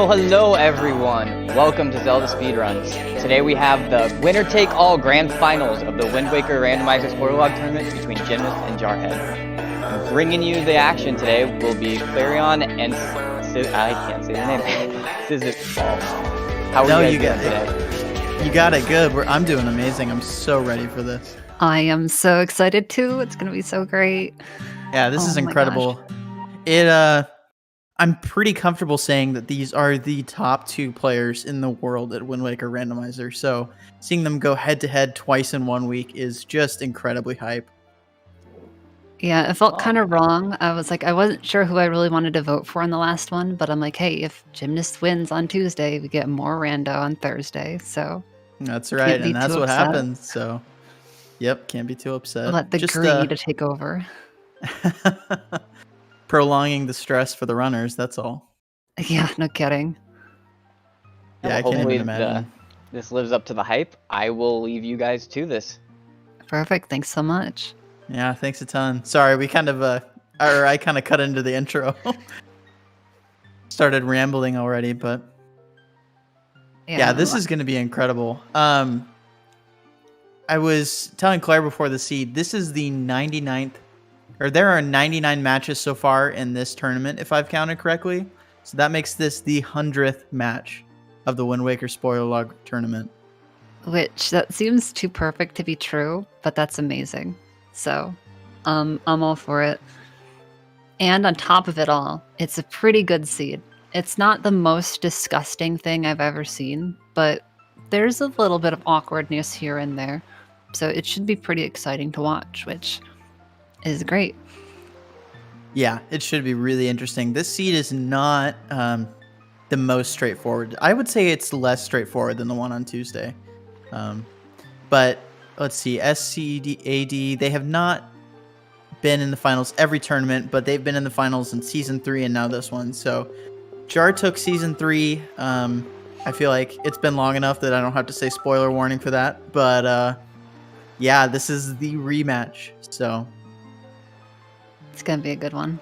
Hello everyone! Welcome to Zelda Speedruns. Today we have the winner-take-all grand finals of the Wind Waker Randomizer spoiler log tournament between Gymnast and Jarhead. And bringing you the action today will be Clarion and I can't say the name. Sizzball. How are you guys doing today? You got it good. I'm doing amazing. I'm so ready for this. I am so excited too. It's gonna be so great. Yeah, this is incredible. I'm pretty comfortable saying that these are the top 2 players in the world at Wind Waker Randomizer. So seeing them go head to head twice in 1 week is just incredibly hype. Yeah, it felt kind of wrong. I wasn't sure who I really wanted to vote for in the last one, but I'm like, hey, if Gymnast wins on Tuesday, we get more rando on Thursday. So that's right, and that's what happens. So, yep, can't be too upset. Let the greed take over. Prolonging the stress for the runners, that's all. Yeah, no kidding. Yeah, I can't even imagine. This lives up to the hype. I will leave you guys to this. Perfect, thanks so much. Yeah, thanks a ton. Sorry, we kind of, I kind of cut into the intro. Started rambling already, but yeah, this is going to be incredible. I was telling Claire before the seed, this is the 99th, or there are 99 matches so far in this tournament, if I've counted correctly. So that makes this the 100th match of the Wind Waker spoiler log tournament. Which, that seems too perfect to be true, but that's amazing. So, I'm all for it. And on top of it all, it's a pretty good seed. It's not the most disgusting thing I've ever seen, but there's a little bit of awkwardness here and there. So it should be pretty exciting to watch, which is great. Yeah, it should be really interesting. This seed is not the most straightforward. I would say it's less straightforward than the one on Tuesday. But let's see, SCAD, they have not been in the finals every tournament, but they've been in the finals in Season 3 and now this one. So Jar took Season 3. I feel like it's been long enough that I don't have to say spoiler warning for that. But yeah, this is the rematch. So it's going to be a good one.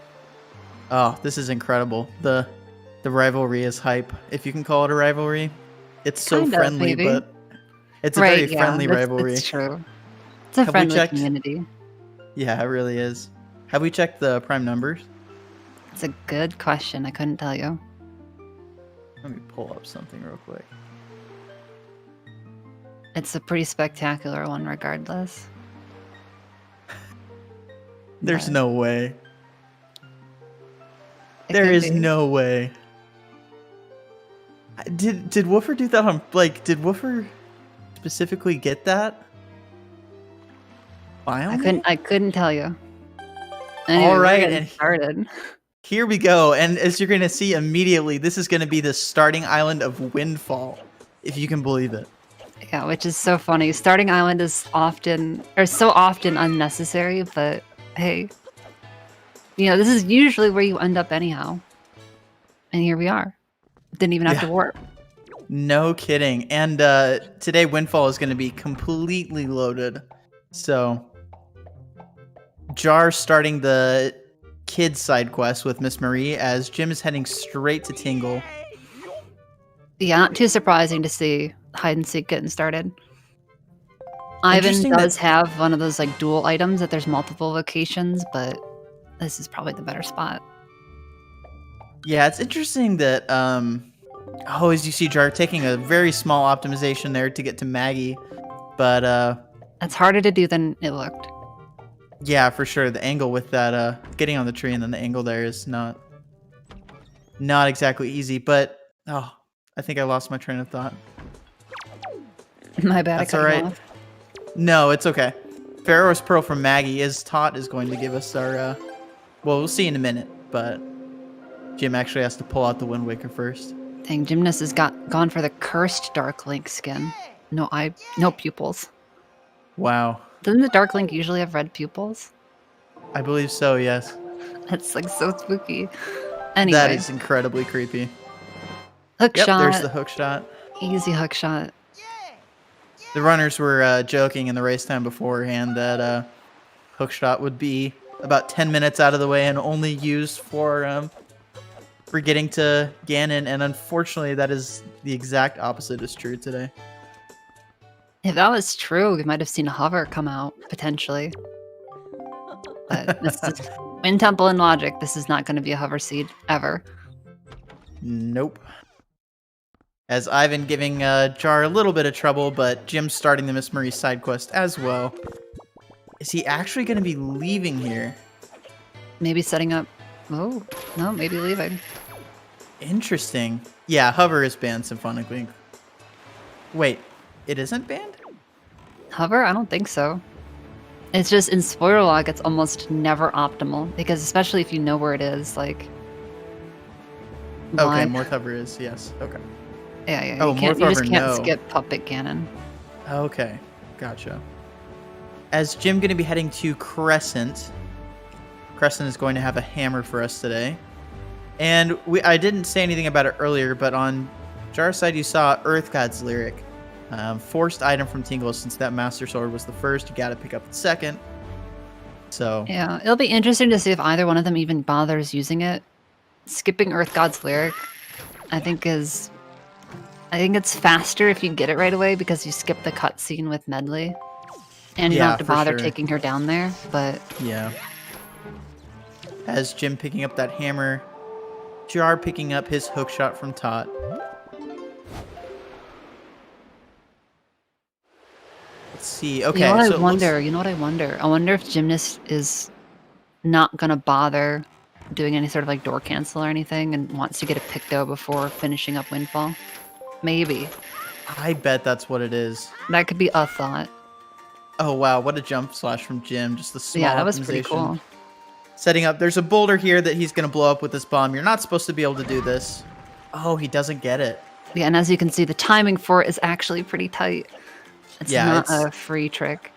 Oh, this is incredible. The rivalry is hype, if you can call it a rivalry. It's so friendly, but it's a very friendly rivalry. It's true. It's a friendly community. Yeah, it really is. Have we checked the prime numbers? It's a good question. I couldn't tell you. Let me pull up something real quick. It's a pretty spectacular one regardless. There's no way. There is no way. Did Woofer do that on, did Woofer specifically get that? I couldn't tell you. Anyway, all right, and started. Here we go, and as you're going to see immediately, this is going to be the starting island of Windfall, if you can believe it. Yeah, which is so funny. Starting island is so often unnecessary, but hey, this is usually where you end up anyhow. And here we are. Didn't even have to warp. No kidding. And today Windfall is going to be completely loaded. So Jar starting the kids side quest with Miss Marie as Jim is heading straight to Tingle. Yeah, not too surprising to see hide and seek getting started. Ivan does have one of those dual items that there's multiple locations, but this is probably the better spot. Yeah, it's interesting that as you see Jar taking a very small optimization there to get to Maggie, but it's harder to do than it looked. Yeah, for sure. The angle with that getting on the tree and then the angle there is not exactly easy, but I think I lost my train of thought. My bad. That's all right. No, it's okay. Pharaoh's Pearl from Maggie is going to give us our well, we'll see in a minute, but Jim actually has to pull out the Wind Waker first. Dang, Gymnast has gone for the cursed Dark Link skin. No pupils. Wow. Doesn't the Dark Link usually have red pupils? I believe so, yes. That's like so spooky. That Anyway, is incredibly creepy. hook Yep, shot. there's the hook shot. Easy hook shot. The runners were joking in the race time beforehand that hook shot would be about 10 minutes out of the way and only used for getting to Ganon, and unfortunately that is the exact opposite is true today. If that was true, we might have seen a hover come out, potentially. But this is Wind Temple and Logic. This is not going to be a hover seed, ever. Nope. As Ivan giving Jar a little bit of trouble, but Jim's starting the Miss Marie side quest as well. Is he actually going to be leaving here? Maybe setting up... Oh, no, maybe leaving. Interesting. Yeah, hover is banned symphonically. Wait, it isn't banned? Hover? I don't think so. It's just in spoiler log, it's almost never optimal, because especially if you know where it is, like... Okay, why- Morph hover is, yes. Okay. Yeah. Oh, You just Morph can't Hover, no. skip Puppet Ganon. Okay, gotcha. As Jim going to be heading to Crescent. Crescent is going to have a hammer for us today. And I didn't say anything about it earlier, but on Jar's side you saw Earth God's Lyric. Forced item from Tingle, since that Master Sword was the first, you gotta pick up the second. So Yeah, it'll be interesting to see if either one of them even bothers using it. Skipping Earth God's Lyric, I think it's faster if you get it right away because you skip the cutscene with Medley. And you don't have to for bother sure. taking her down there, but Yeah. As Jim picking up that hammer, Jar picking up his hook shot from Tot. Let's see. Okay, you know what so I it wonder? looks- You know what I wonder? I wonder if Gymnast is not gonna bother doing any sort of like door cancel or anything and wants to get a Picto before finishing up Windfall. Maybe. I bet that's what it is. That could be a thought. Oh wow, what a jump slash from Jim! Just the small Yeah, that was pretty optimization. cool. Setting up. There's a boulder here that he's gonna blow up with this bomb. You're not supposed to be able to do this. Oh, he doesn't get it. Yeah, and as you can see, the timing for it is actually pretty tight. It's Yeah, not it's- a free trick.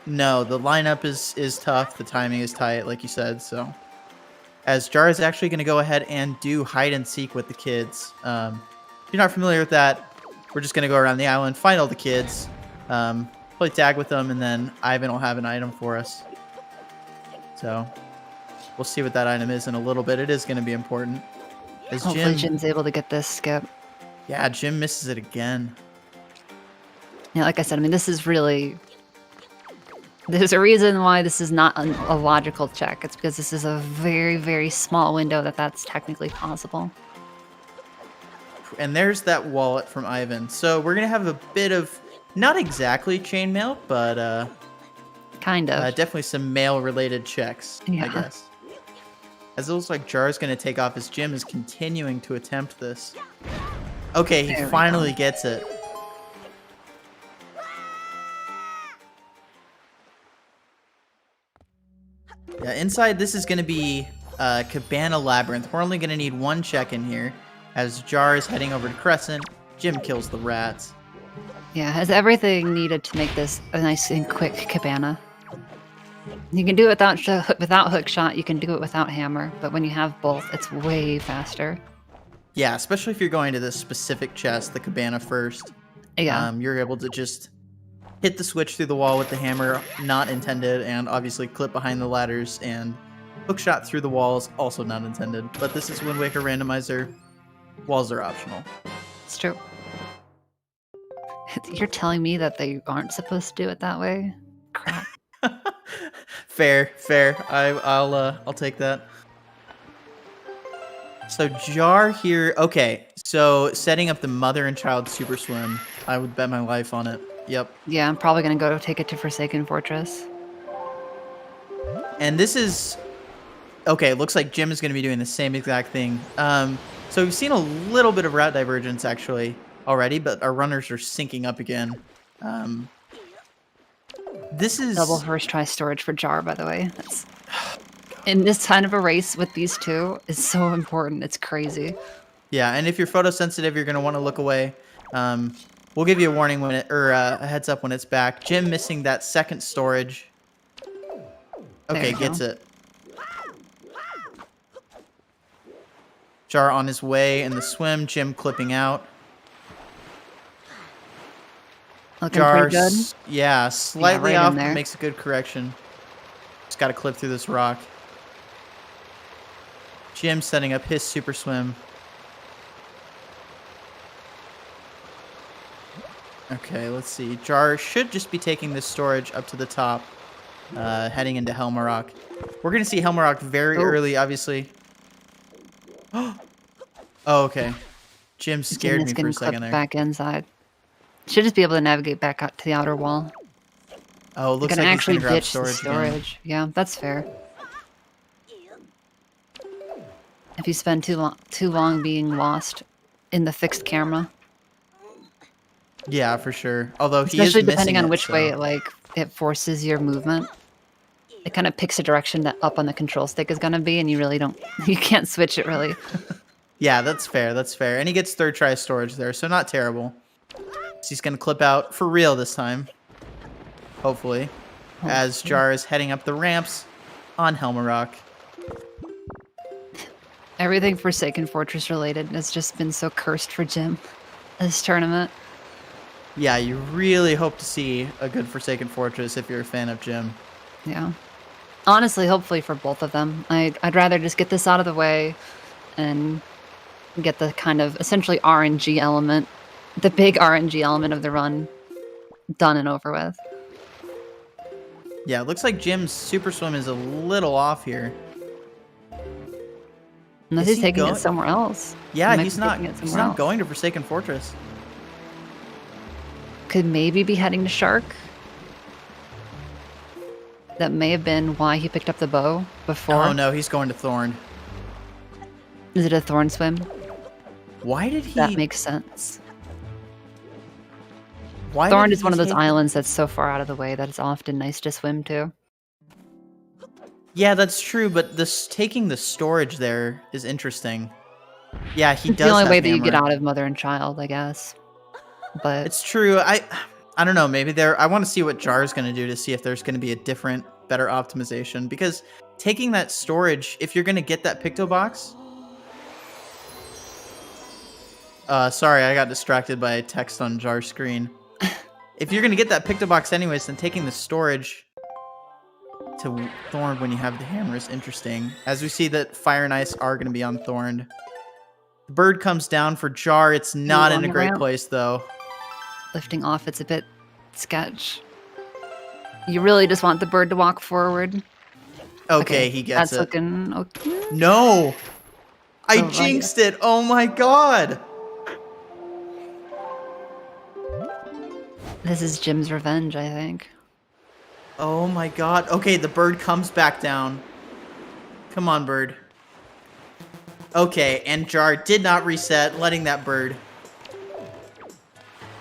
No, the lineup is tough. The timing is tight, like you said. So, as Jar is actually going to go ahead and do hide and seek with the kids. If you're not familiar with that, we're just going to go around the island, find all the kids, play tag with them, and then Ivan will have an item for us. So, we'll see what that item is in a little bit. It is going to be important. As Hopefully Jim, Jim's able to get this skip. yeah, Jim misses it again. Yeah, like I said, I mean, this is really... There's a reason why this is not a logical check. It's because this is a very, very small window that's technically possible. And there's that wallet from Ivan. So we're going to have a bit of, not exactly chainmail, but Kind of. definitely some mail-related checks, I Yeah. guess. As it looks like Jar's going to take off as Jim is continuing to attempt this. Okay, he There we finally go. gets it. Yeah, inside this is going to be Cabana Labyrinth. We're only going to need one check in here. As Jar is heading over to Crescent, Jim kills the rats. Yeah, has everything needed to make this a nice and quick cabana. You can do it without hook shot, you can do it without hammer, but when you have both, it's way faster. Yeah, especially if you're going to this specific chest, the Cabana first. Yeah. You're able to just hit the switch through the wall with the hammer, not intended, and obviously clip behind the ladders, and hookshot through the walls, also not intended. But this is Wind Waker Randomizer. Walls are optional. It's true. You're telling me that they aren't supposed to do it that way? Crap. Fair. I'll take that. So Jar here. Okay, so setting up the mother and child super swim. I would bet my life on it. Yep. Yeah, I'm probably gonna go take it to Forsaken Fortress. And this is okay. It looks like Jim is going to be doing the same exact thing. So we've seen a little bit of route divergence actually already, but our runners are syncing up again. This is Double first try storage for Jar, by the way. That's in this kind of a race with these two is so important. It's crazy. Yeah, and if you're photosensitive, you're gonna want to look away. We'll give you a warning when a heads up when it's back. Jim missing that second storage. Okay, gets it. Jar on his way in the swim. Jim clipping out. Looking pretty good. Yeah, slightly right off, in but there. makes a good correction. Just got to clip through this rock. Jim setting up his super swim. Okay, let's see. Jar should just be taking this storage up to the top, heading into Helmarok. We're going to see Helmarok very early, obviously. Oh, okay. Jim scared me for a second there. Back inside. Should just be able to navigate back out to the outer wall. Oh, it looks like he's going to grab storage again. Yeah, that's fair. If you spend too long being lost in the fixed camera. Yeah, for sure. Although he especially is depending on it, which way it forces your movement. It kind of picks a direction that up on the control stick is going to be, and you can't switch it really. Yeah, that's fair. That's fair. And he gets third try storage there, so not terrible. So he's going to clip out for real this time. Hopefully. As Jar is heading up the ramps on Helmarok. Everything Forsaken Fortress related has just been so cursed for Jim this tournament. Yeah, you really hope to see a good Forsaken Fortress if you're a fan of Jim. Yeah. Honestly, hopefully for both of them. I'd rather just get this out of the way and get the kind of essentially RNG element, the big RNG element of the run done and over with. Yeah, it looks like Jim's super swim is a little off here. Unless he's taking it somewhere else. Yeah, he's not going to Forsaken Fortress. Could maybe be heading to Shark. That may have been why he picked up the bow before. Oh no, he's going to Thorn. Is it a Thorn swim? Why did he... That makes sense. Why Thorn is one of those islands that's so far out of the way that it's often nice to swim to. Yeah, that's true, but taking the storage there is interesting. Yeah, he does. It's the only way that you get out of Mother and Child, I guess. But it's true. I don't know. Maybe I want to see what Jar's going to do to see if there's going to be a different, better optimization. Because taking that storage, if you're going to get that Picto box. Sorry, I got distracted by a text on Jar's screen. If you're going to get that Picto box anyways, then taking the storage to Thorn when you have the hammer is interesting. As we see that Fire and Ice are going to be on Thorn. The bird comes down for Jar. It's not in a great place, though. Lifting off, it's a bit sketch. You really just want the bird to walk forward. Okay, he gets it. That's looking okay. No! I jinxed it! Oh my god! This is Jim's revenge, I think. Oh my god. Okay, the bird comes back down. Come on, bird. Okay, and Jar did not reset, letting that bird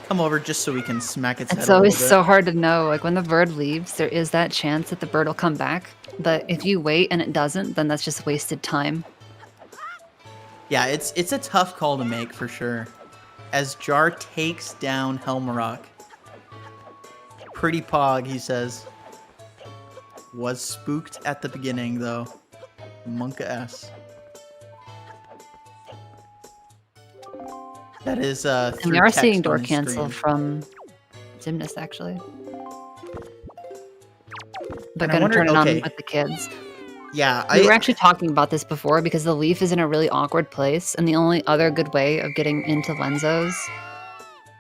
come over just so we can smack its head. It's always so hard to know. Like when the bird leaves, there is that chance that the bird will come back. But if you wait and it doesn't, then that's just wasted time. Yeah, it's a tough call to make for sure. As Jar takes down Helmarok. Pretty pog, he says. Was spooked at the beginning, though. Monka S. That is and we are seeing door cancel from Gymnast, actually. But gonna turn it on with the kids. Yeah, we were actually talking about this before because the leaf is in a really awkward place, and the only other good way of getting into Lenzos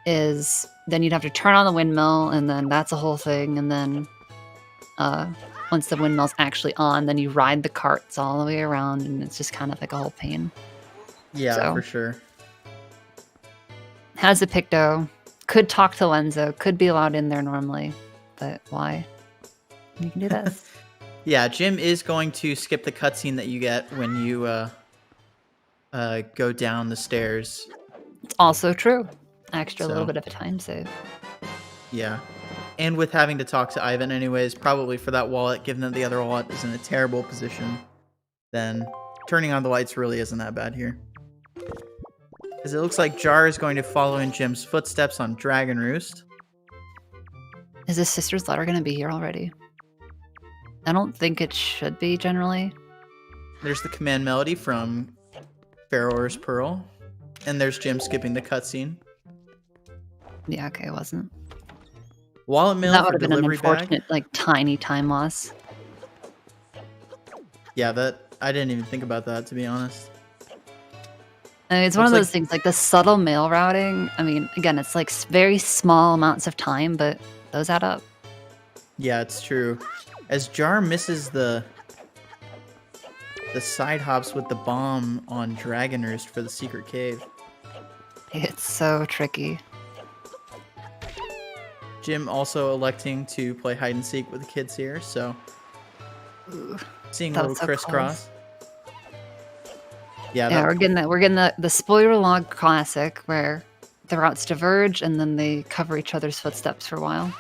is then you'd have to turn on the windmill, and then that's a whole thing, and then once the windmill's actually on, then you ride the carts all the way around, and it's just kind of like a whole pain. Yeah, for sure. Has a Picto, could talk to Lenzo, could be allowed in there normally, but why? You can do this. Yeah, Jim is going to skip the cutscene that you get when you go down the stairs. It's also true. Extra little bit of a time save. Yeah. And with having to talk to Ivan anyways, probably for that wallet, given that the other wallet is in a terrible position, then turning on the lights really isn't that bad here. As it looks like Jar is going to follow in Jim's footsteps on Dragon Roost. Is his sister's letter going to be here already? I don't think it should be, generally. There's the command melody from Pharaoh's Pearl. And there's Jim skipping the cutscene. Yeah, okay, it wasn't. Wallet mail That for would have been an delivery unfortunate, bag. like, tiny time loss. Yeah, that I didn't even think about that, to be honest. I mean, it's one of Looks those things, like the subtle mail routing. I mean, again, it's like very small amounts of time, but those add up. Yeah, it's true. As Jar misses the side hops with the bomb on Dragon Roost for the secret cave. It's so tricky. Jim also electing to play hide and seek with the kids here, so Ooh, seeing a that little was so crisscross. close. Yeah, Yeah, we're getting the spoiler log classic where the routes diverge and then they cover each other's footsteps for a while.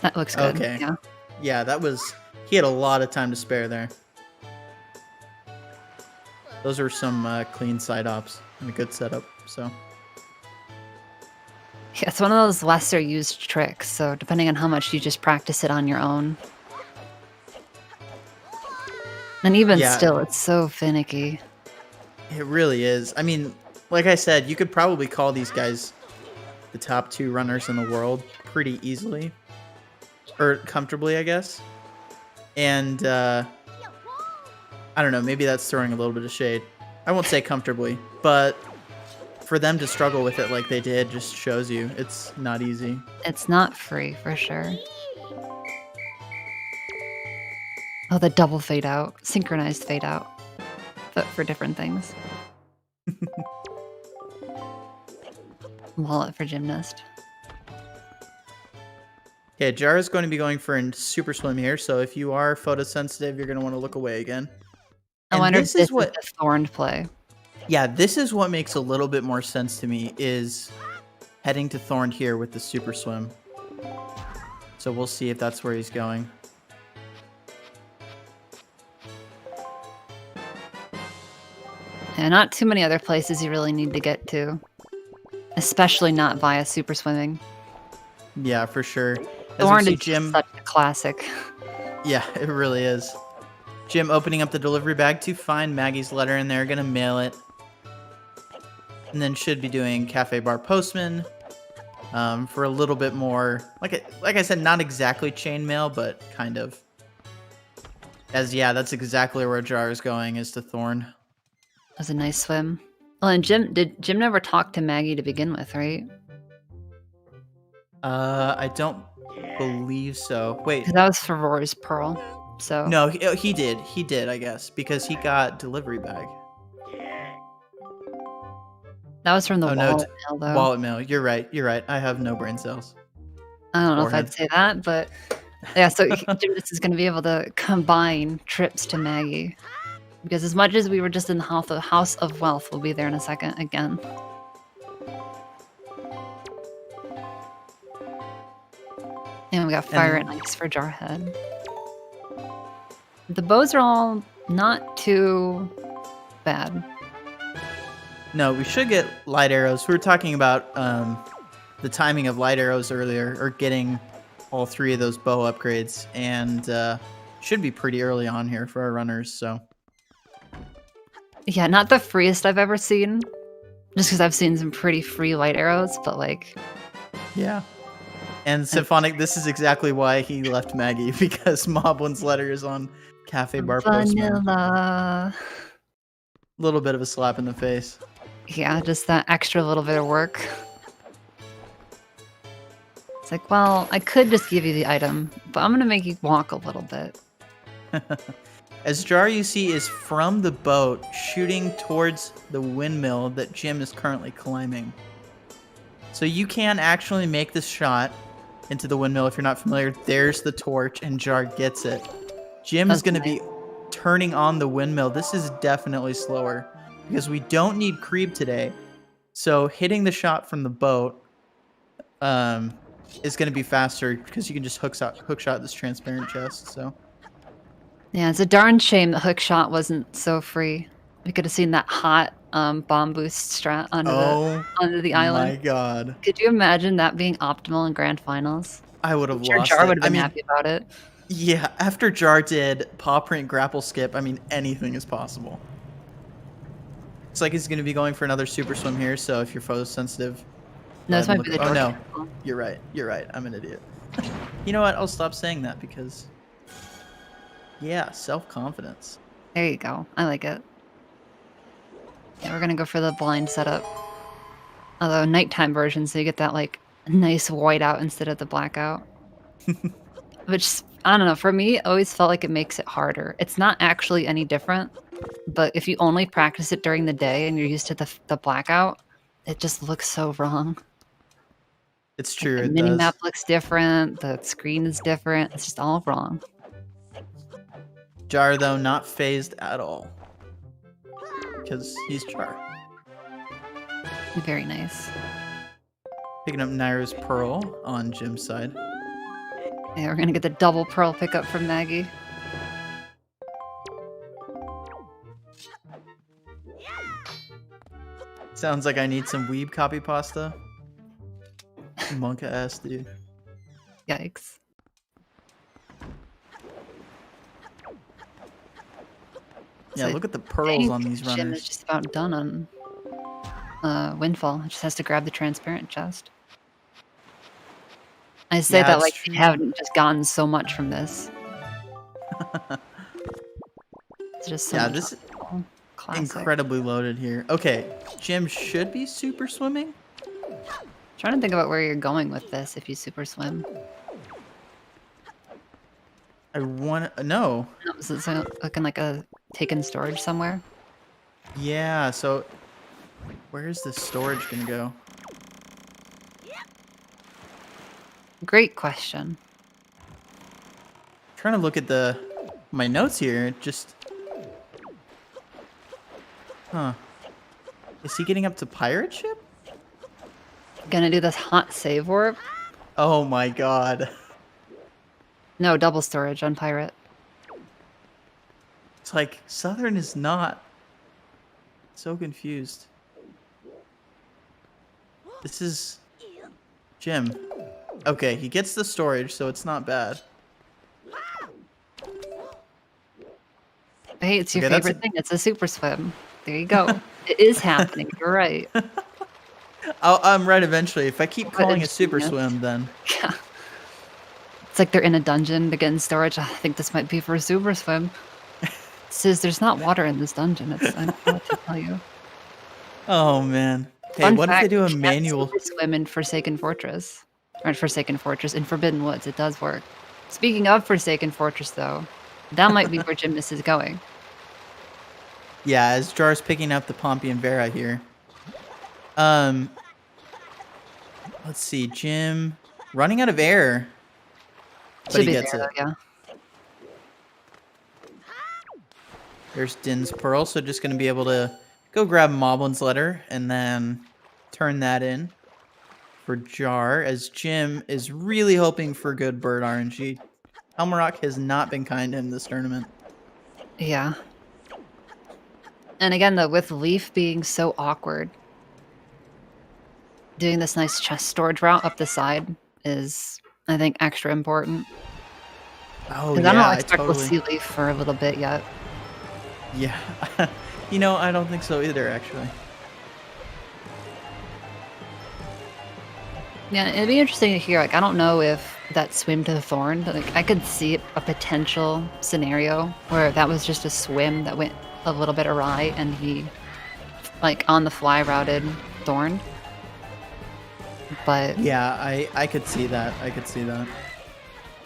That looks good. Okay. Yeah. yeah, that was he had a lot of time to spare there. Those are some clean side ops and a good setup. So Yeah, it's one of those lesser used tricks, so depending on how much you just practice it on your own. And even Yeah. still, it's so finicky. it really is. I mean, like I said, you could probably call these guys the top 2 runners in the world pretty easily. Or comfortably, I guess. And I don't know, maybe that's throwing a little bit of shade. I won't say comfortably, but for them to struggle with it like they did just shows you it's not easy. It's not free, for sure. Oh, the double fade out. Synchronized fade out. But for different things. Wallet for gymnast. Okay, Jar is going to be going for a super swim here, so if you are photosensitive, you're going to want to look away again. I And wonder this if this is what- is the thorned play. Yeah, this is what makes a little bit more sense to me, is heading to Thorned here with the super swim. So we'll see if that's where he's going. Yeah, not too many other places you really need to get to. Especially not via super swimming. Yeah, for sure. As Thorned we see is just Jim, such a classic. yeah, it really is. Jim opening up the delivery bag to find Maggie's letter in there, gonna mail it. And then should be doing Cafe Bar Postman for a little bit more, like I said, not exactly chainmail, but kind of. As yeah, that's exactly where Jar is going, is to Thorn. That was a nice swim. Well, and Jim never talked to Maggie to begin with, right? I don't believe so. Wait, Because that was for Rory's Pearl. So no, he did. He did, I guess, because he got delivery bag. that was from the Oh, no, wallet mail, though. Wallet mail. You're right. You're right. I have no brain cells. I don't know forehead. if I'd say that, but yeah. So Gymnast is going to be able to combine trips to Maggie, because as much as we were just in the House of Wealth, we'll be there in a second again. And we got Fire and Ice for Jarhead. The bows are all not too bad. No, we should get light arrows. We were talking about the timing of light arrows earlier, or getting all 3 of those bow upgrades, and should be pretty early on here for our runners. So Yeah, not the freest I've ever seen. Just because I've seen some pretty free light arrows, but like, yeah. And Symphonic, this is exactly why he left Maggie, because Moblin's letter is on Cafe Bar Postman. vanilla. Little bit of a slap in the face. Yeah, just that extra little bit of work. It's like, well, I could just give you the item, but I'm gonna make you walk a little bit. As Jar, you see, is from the boat shooting towards the windmill that Jim is currently climbing. So you can actually make this shot into the windmill if you're not familiar. There's the torch, and Jar gets it. Jim is That's going to nice. be turning on the windmill. This is definitely slower because we don't need creep today. So hitting the shot from the boat is going to be faster because you can just hook shot this transparent chest. So Yeah, it's a darn shame the hook shot wasn't so free. We could have seen that hot bomb boost strat onto the my island. god. Could you imagine that being optimal in grand finals? I would I'm have sure lost Jar it. would have I been mean, happy about it. yeah, after Jar did paw print grapple skip, I mean, anything is possible. It's like he's going to be going for another super swim here, so if you're photosensitive... No, this might be the Oh, door no. cancel. You're right. You're right. I'm an idiot. You know what? I'll stop saying that because... Yeah, self-confidence. There you go. I like it. Yeah, we're gonna go for the blind setup. Although nighttime version, so you get that like nice whiteout instead of the blackout. Which I don't know. For me, it always felt like it makes it harder. It's not actually any different, but if you only practice it during the day and you're used to the blackout, it just looks so wrong. It's Like, true, the it mini does. map looks different. The screen is different. It's just all wrong. Jar, though, not phased at all. Because he's Jar. Very nice. Picking up Nairo's Pearl on Jim's side. Yeah, we're gonna get the double pearl pickup from Maggie. Sounds like I need some weeb copy pasta. Monka ass, dude. Yikes. Yeah, So look at the I pearls think on these Jim is runners. just about done on Windfall. It just has to grab the transparent chest. I say Yeah, that it's like true. they haven't just gotten so much from this. It's just so Yeah, much this is classic. incredibly loaded here. Okay, Jim should be super swimming. Trying to think about where you're going with this if you super swim. I want to... No. Is it looking like a taken storage somewhere? Yeah, so... Where's the storage gonna go? Great question. Trying to look at my notes here. Just... Huh. Is he getting up to pirate ship? Gonna do this hot save warp? Oh my god. No, double storage on pirate. It's like, Southern is not. So confused. This is... Jim. Okay, he gets the storage, so it's not bad. Hey, it's your Okay, that's favorite thing. It's a super swim. There you go. It is happening. You're right. I'm right eventually. If I keep But calling it super ingenious. swim, then... Yeah. It's like they're in a dungeon to get in storage. I think this might be for a super swim. It says there's not water in this dungeon. I don't know what to tell you. Oh, man. Hey, Fun what if fact, they do a you can manual... super swim in Forsaken Fortress. Or Forsaken Fortress, in Forbidden Woods. It does work. Speaking of Forsaken Fortress, though, that might be where Gymnast is going. Yeah, as Jar's picking up the Pompey and Vera here. Let's see, Jim running out of air, but Should he be gets there, it. though, yeah. There's Din's Pearl, so just gonna be able to go grab Moblin's letter and then turn that in for Jar, as Jim is really hoping for good bird RNG. Helmarock has not been kind to him this tournament. Yeah. And again, though, with Leaf being so awkward, doing this nice chest storage route up the side is, I think, extra important. Oh, Because yeah, I don't I expect we'll totally... see Leaf for a little bit yet. Yeah. You know, I don't think so either, actually. Yeah, it'd be interesting to hear. Like, I don't know if that swim to the thorn, but like, I could see a potential scenario where that was just a swim that went a little bit awry and he, like, on the fly routed thorn. But Yeah, I could see that. I could see that.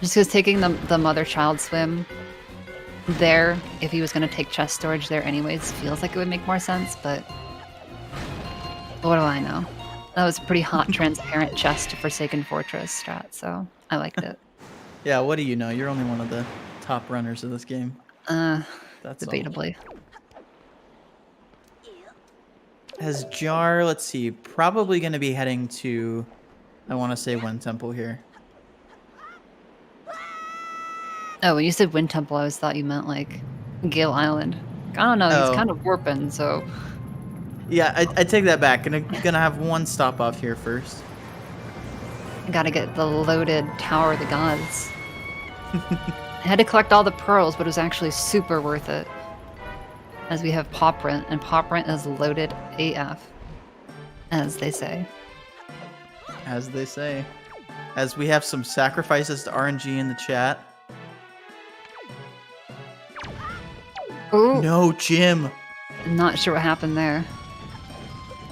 just because taking the mother-child swim there, if he was going to take chest storage there anyways, feels like it would make more sense, but what do I know? That was a pretty hot, transparent chest to Forsaken Fortress strat, so I liked it. Yeah, what do you know? You're only one of the top runners of this game. That's all. Debatably. As Jar, let's see, probably going to be heading to, I want to say Wen Temple here. Oh, when you said Wind Temple, I always thought you meant like Gale Island. I don't know. He's Oh. kind of warping, so Yeah, I take that back. Gonna have one stop off here first. I gotta get the loaded Tower of the Gods. I had to collect all the pearls, but it was actually super worth it. As we have Pop Rent, and Pop Rent is loaded AF, as they say. As they say. As we have some sacrifices to RNG in the chat. Ooh, No, Jim. I'm not sure what happened there.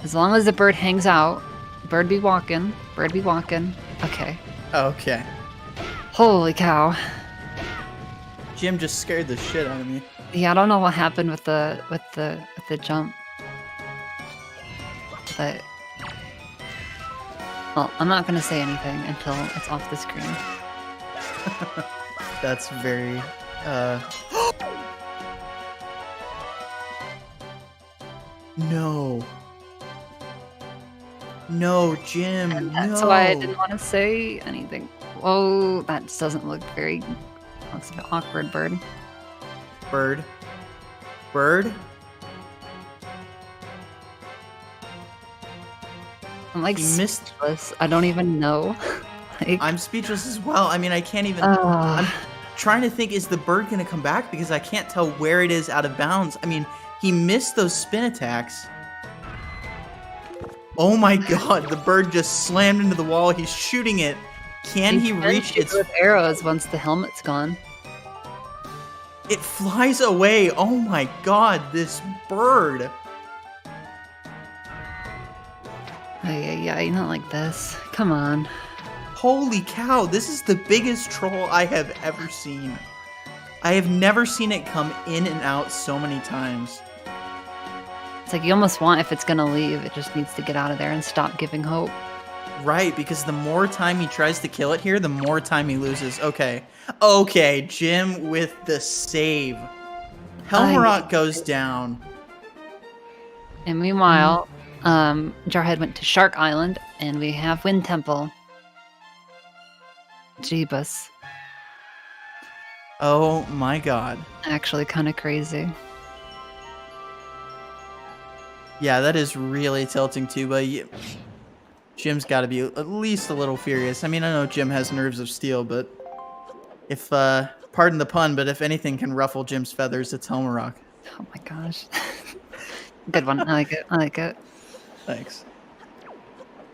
As long as the bird hangs out, bird be walking, bird be walking. Okay. Okay. Holy cow. Jim just scared the shit out of me. Yeah, I don't know what happened with the jump. But well, I'm not gonna say anything until it's off the screen. That's very No. No, Jim. And that's no. why I didn't want to say anything. Whoa, that just doesn't look very looks a bit awkward, bird. Bird. Bird? I'm like He missed. speechless. I don't even know. Like, I'm speechless as well. I mean, I can't even. ah. I'm trying to think, is the bird going to come back? Because I can't tell where it is out of bounds. I mean, he missed those spin attacks. Oh my god, the bird just slammed into the wall. He's shooting it. Can he can reach shoot its... with arrows once the helmet's gone? It flies away. Oh my god, this bird. Yeah, not like this. Come on. Holy cow, this is the biggest troll I have ever seen. I have never seen it come in and out so many times. It's like you almost want, if it's gonna leave, it just needs to get out of there and stop giving hope. Right, because the more time he tries to kill it here, the more time he loses. Okay. Okay, Jim with the save. Helmrock goes down. And meanwhile, Jarhead went to Shark Island, and we have Wind Temple. Jeebus. Oh my god. Actually kind of crazy. Yeah, that is really tilting too, but Jim's got to be at least a little furious. I mean, I know Jim has nerves of steel, but if, pardon the pun, but if anything can ruffle Jim's feathers, it's Helmrock. Oh my gosh. Good one. I like it. I like it. Thanks.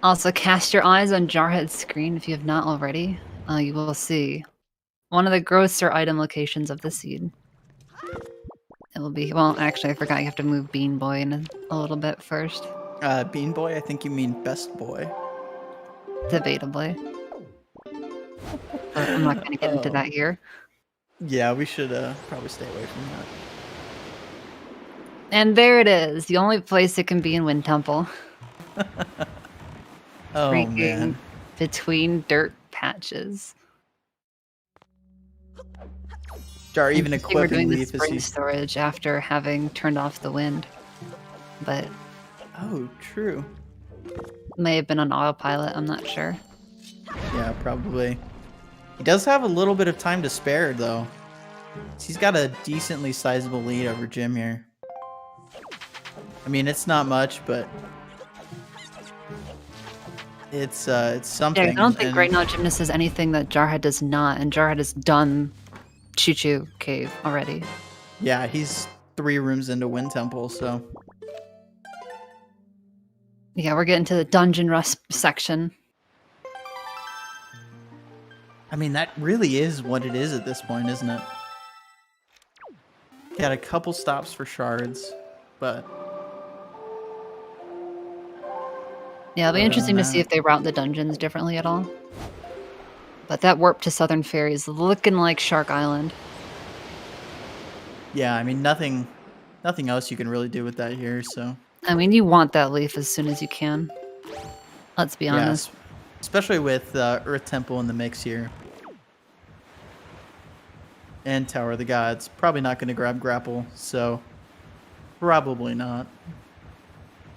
Also, cast your eyes on Jarhead's screen if you have not already. You will see one of the grosser item locations of the seed. It will be, well, actually, I forgot you have to move Bean Boy in a little bit first. Bean Boy? I think you mean Best Boy. Debatably. But I'm not going to get into that here. Yeah, we should probably stay away from that. And there it is, the only place it can be in Wind Temple. Oh, Freaking man. between dirt patches. Jar, even Interesting we're equipping doing the Leaf is spring storage after having turned off the wind. But Oh, true. may have been on autopilot, I'm not sure. Yeah, probably. He does have a little bit of time to spare, though. He's got a decently sizable lead over Jim here. I mean, it's not much, but it's something. Yeah, I don't think and- right now Gymnast has anything that Jarhead does not, and Jarhead has done Choo Choo Cave already. Yeah, he's 3 rooms into Wind Temple, so Yeah, we're getting to the Dungeon Rush section. I mean, that really is what it is at this point, isn't it? Got a couple stops for shards, but Yeah, it'll be Other interesting than to see that- if they route the dungeons differently at all. But that warp to Southern Ferry is looking like Shark Island. yeah, I mean, nothing else you can really do with that here, so I mean, you want that leaf as soon as you can. Let's be honest. yes, especially with Earth Temple in the mix here. And Tower of the Gods. Probably not going to grab Grapple, so probably not.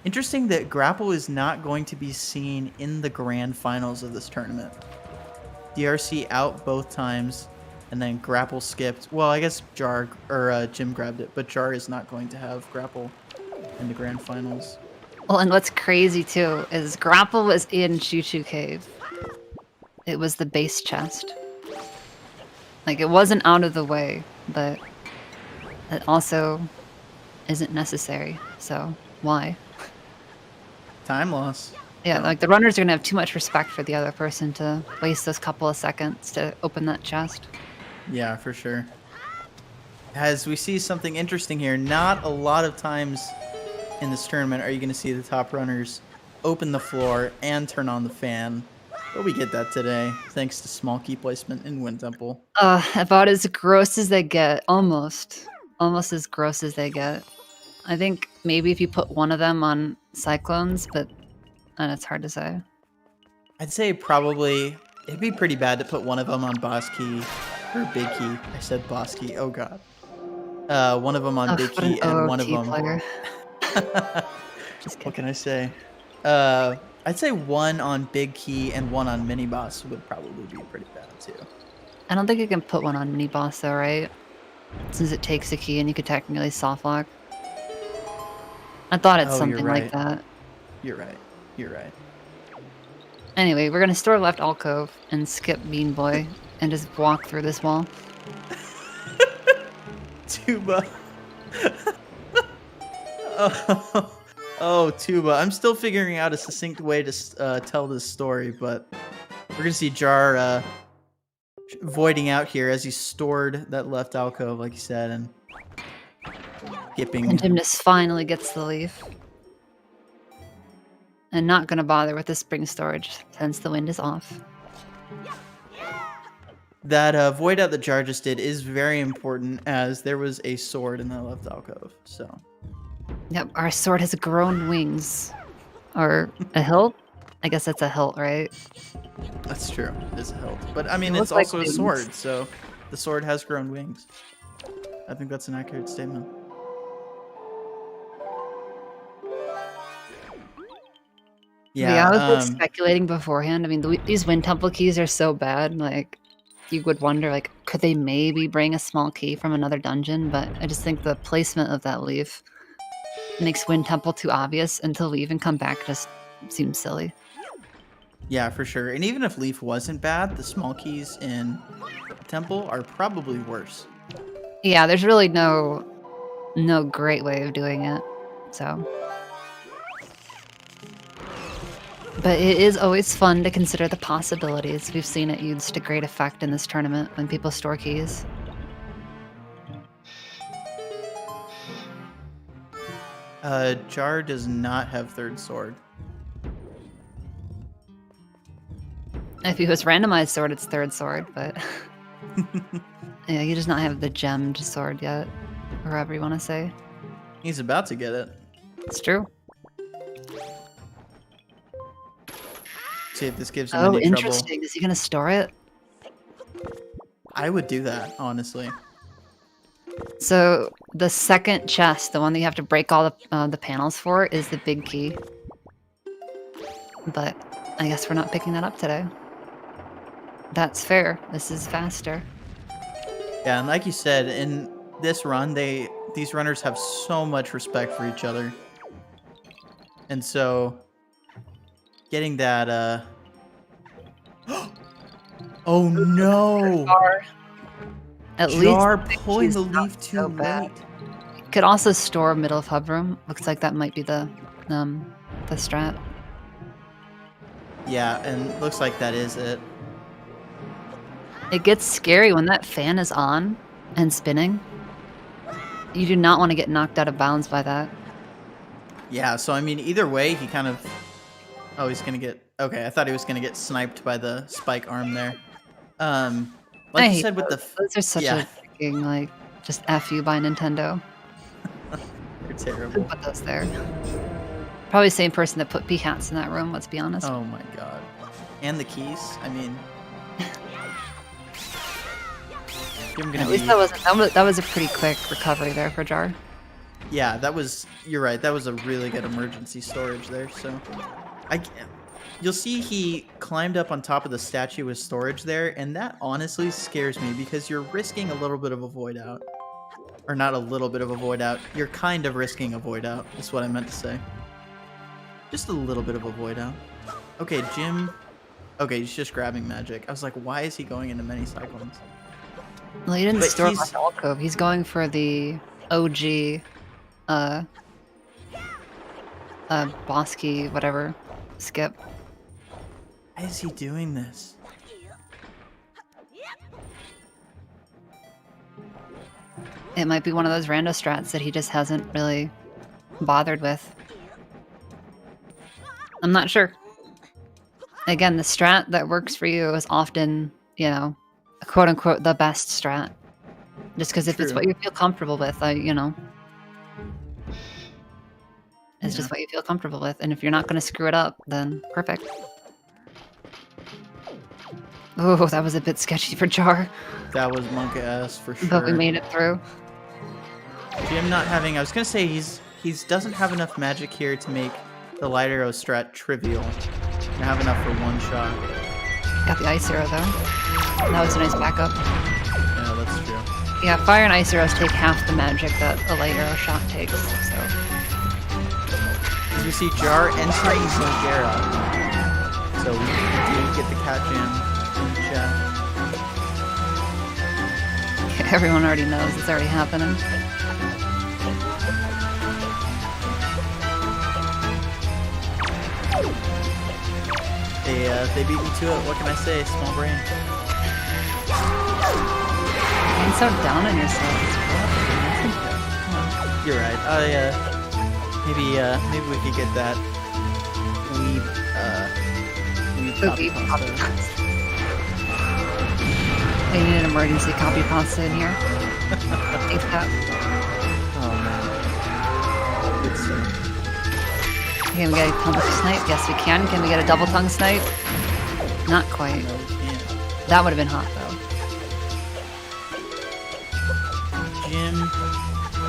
Interesting that Grapple is not going to be seen in the grand finals of this tournament. DRC out both times. And then grapple skipped. Well, I guess Jim grabbed it, but Jar is not going to have grapple in the grand finals. Well, and what's crazy too is grapple was in Choo Choo Cave. It was the base chest. Like, it wasn't out of the way, but it also isn't necessary. So why? Time loss. Yeah, like the runners are gonna have too much respect for the other person to waste those couple of seconds to open that chest. Yeah, for sure. As we see something interesting here, not a lot of times in this tournament are you going to see the top runners open the floor and turn on the fan. But we get that today, thanks to small key placement in Wind Temple. About as gross as they get, almost as gross as they get. I think maybe if you put one of them on Cyclones, but it's hard to say. I'd say probably it'd be pretty bad to put one of them on Boss Key or Big Key. I said Boss Key. Oh god. One of them on Big Key and one of them. What can I say? I'd say one on Big Key and one on Mini Boss would probably be pretty bad too. I don't think you can put one on Mini Boss though, right? Since it takes a key and you could technically soft lock. I thought it's something like that. You're right. You're right. Anyway, we're gonna store left alcove and skip Bean Boy and just walk through this wall. Tuba. Oh, Tuba. I'm still figuring out a succinct way to tell this story, but we're gonna see Jar voiding out here as he stored that left alcove, like you said, and skipping. And Gymnast finally gets the leaf. And not gonna bother with the spring storage since the wind is off. That void out that Jar just did is very important as there was a sword in the left alcove. So. Yep, our sword has grown wings. Or a hilt? I guess that's a hilt, right? That's true. It is a hilt. But I mean, It it's looks also like a wings. sword, so the sword has grown wings. I think that's an accurate statement. Yeah, I was like speculating beforehand. I mean, these Wind Temple keys are so bad. Like, you would wonder, like, could they maybe bring a small key from another dungeon? But I just think the placement of that leaf makes Wind Temple too obvious, and to leave and come back just seems silly. Yeah, for sure. And even if Leaf wasn't bad, the small keys in Temple are probably worse. Yeah, there's really no great way of doing it. So. But it is always fun to consider the possibilities. We've seen it used to great effect in this tournament when people store keys. Jar does not have third sword. If he was randomized sword, it's third sword, but yeah, he does not have the gemmed sword yet, or however you want to say. He's about to get it. It's true. See if this gives him Oh, any trouble. interesting. Is he gonna store it? I would do that, honestly. So the second chest, the one that you have to break all the panels for, is the big key. But I guess we're not picking that up today. That's fair. This is faster. Yeah, and like you said, in this run, these runners have so much respect for each other. And so getting that oh no! At Jar least pulling the he's not leaf too so bad. late. Could also store middle of hub room. Looks like that might be the strat. Yeah, and looks like that is it. It gets scary when that fan is on and spinning. You do not want to get knocked out of bounds by that. Yeah, so I mean, either way, he kind of... Oh, he's gonna get... Okay, I thought he was gonna get sniped by the spike arm there. Like you said with the... Those are such a freaking, like, just F you by Nintendo. You're terrible. Who put those there? Probably the same person that put P-hats in that room, let's be honest. Oh my god. And the keys, I mean... At least that was a pretty quick recovery there for Jar. Yeah, that was... You're right, that was a really good emergency storage there, so... You'll see he climbed up on top of the statue with storage there, and that honestly scares me because you're risking a little bit of a void out. Or not a little bit of a void out. You're kind of risking a void out, is what I meant to say. Just a little bit of a void out. Okay, Jim. Okay, he's just grabbing magic. I was like, why is he going into many cyclones? Well, he didn't But store he's- much alcove. He's going for the OG, boss key, whatever, skip. Why is he doing this? It might be one of those rando strats that he just hasn't really bothered with. I'm not sure. Again, the strat that works for you is often, you know, quote unquote, the best strat. Just because if it's True. what you feel comfortable with, you know, it's just what you feel comfortable with. And if you're not going to screw it up, then perfect. Oh, that was a bit sketchy for Jar, That was monk ass for sure. but we made it through. Jim not having. I was gonna say he's doesn't have enough magic here to make the light arrow strat trivial. And have enough for one shot. Got the ice arrow though. That was a nice backup. Yeah, that's true. Yeah, fire and ice arrows take half the magic that a light arrow shot takes. So As we see Jar entering Zogera. So we do get the cat jam in the chat. everyone already knows it's already happening. They beat me to it. What can I say? Small brain. Being so down on yourself. You're right. Maybe we could get that weed copy pasta. I need an emergency copy pasta in here. Take that. Oh man. Good stuff. Can we get a tongue snipe? Yes, we can. Can we get a double tongue snipe? Not quite. No, we can't. That would have been hot though. Jim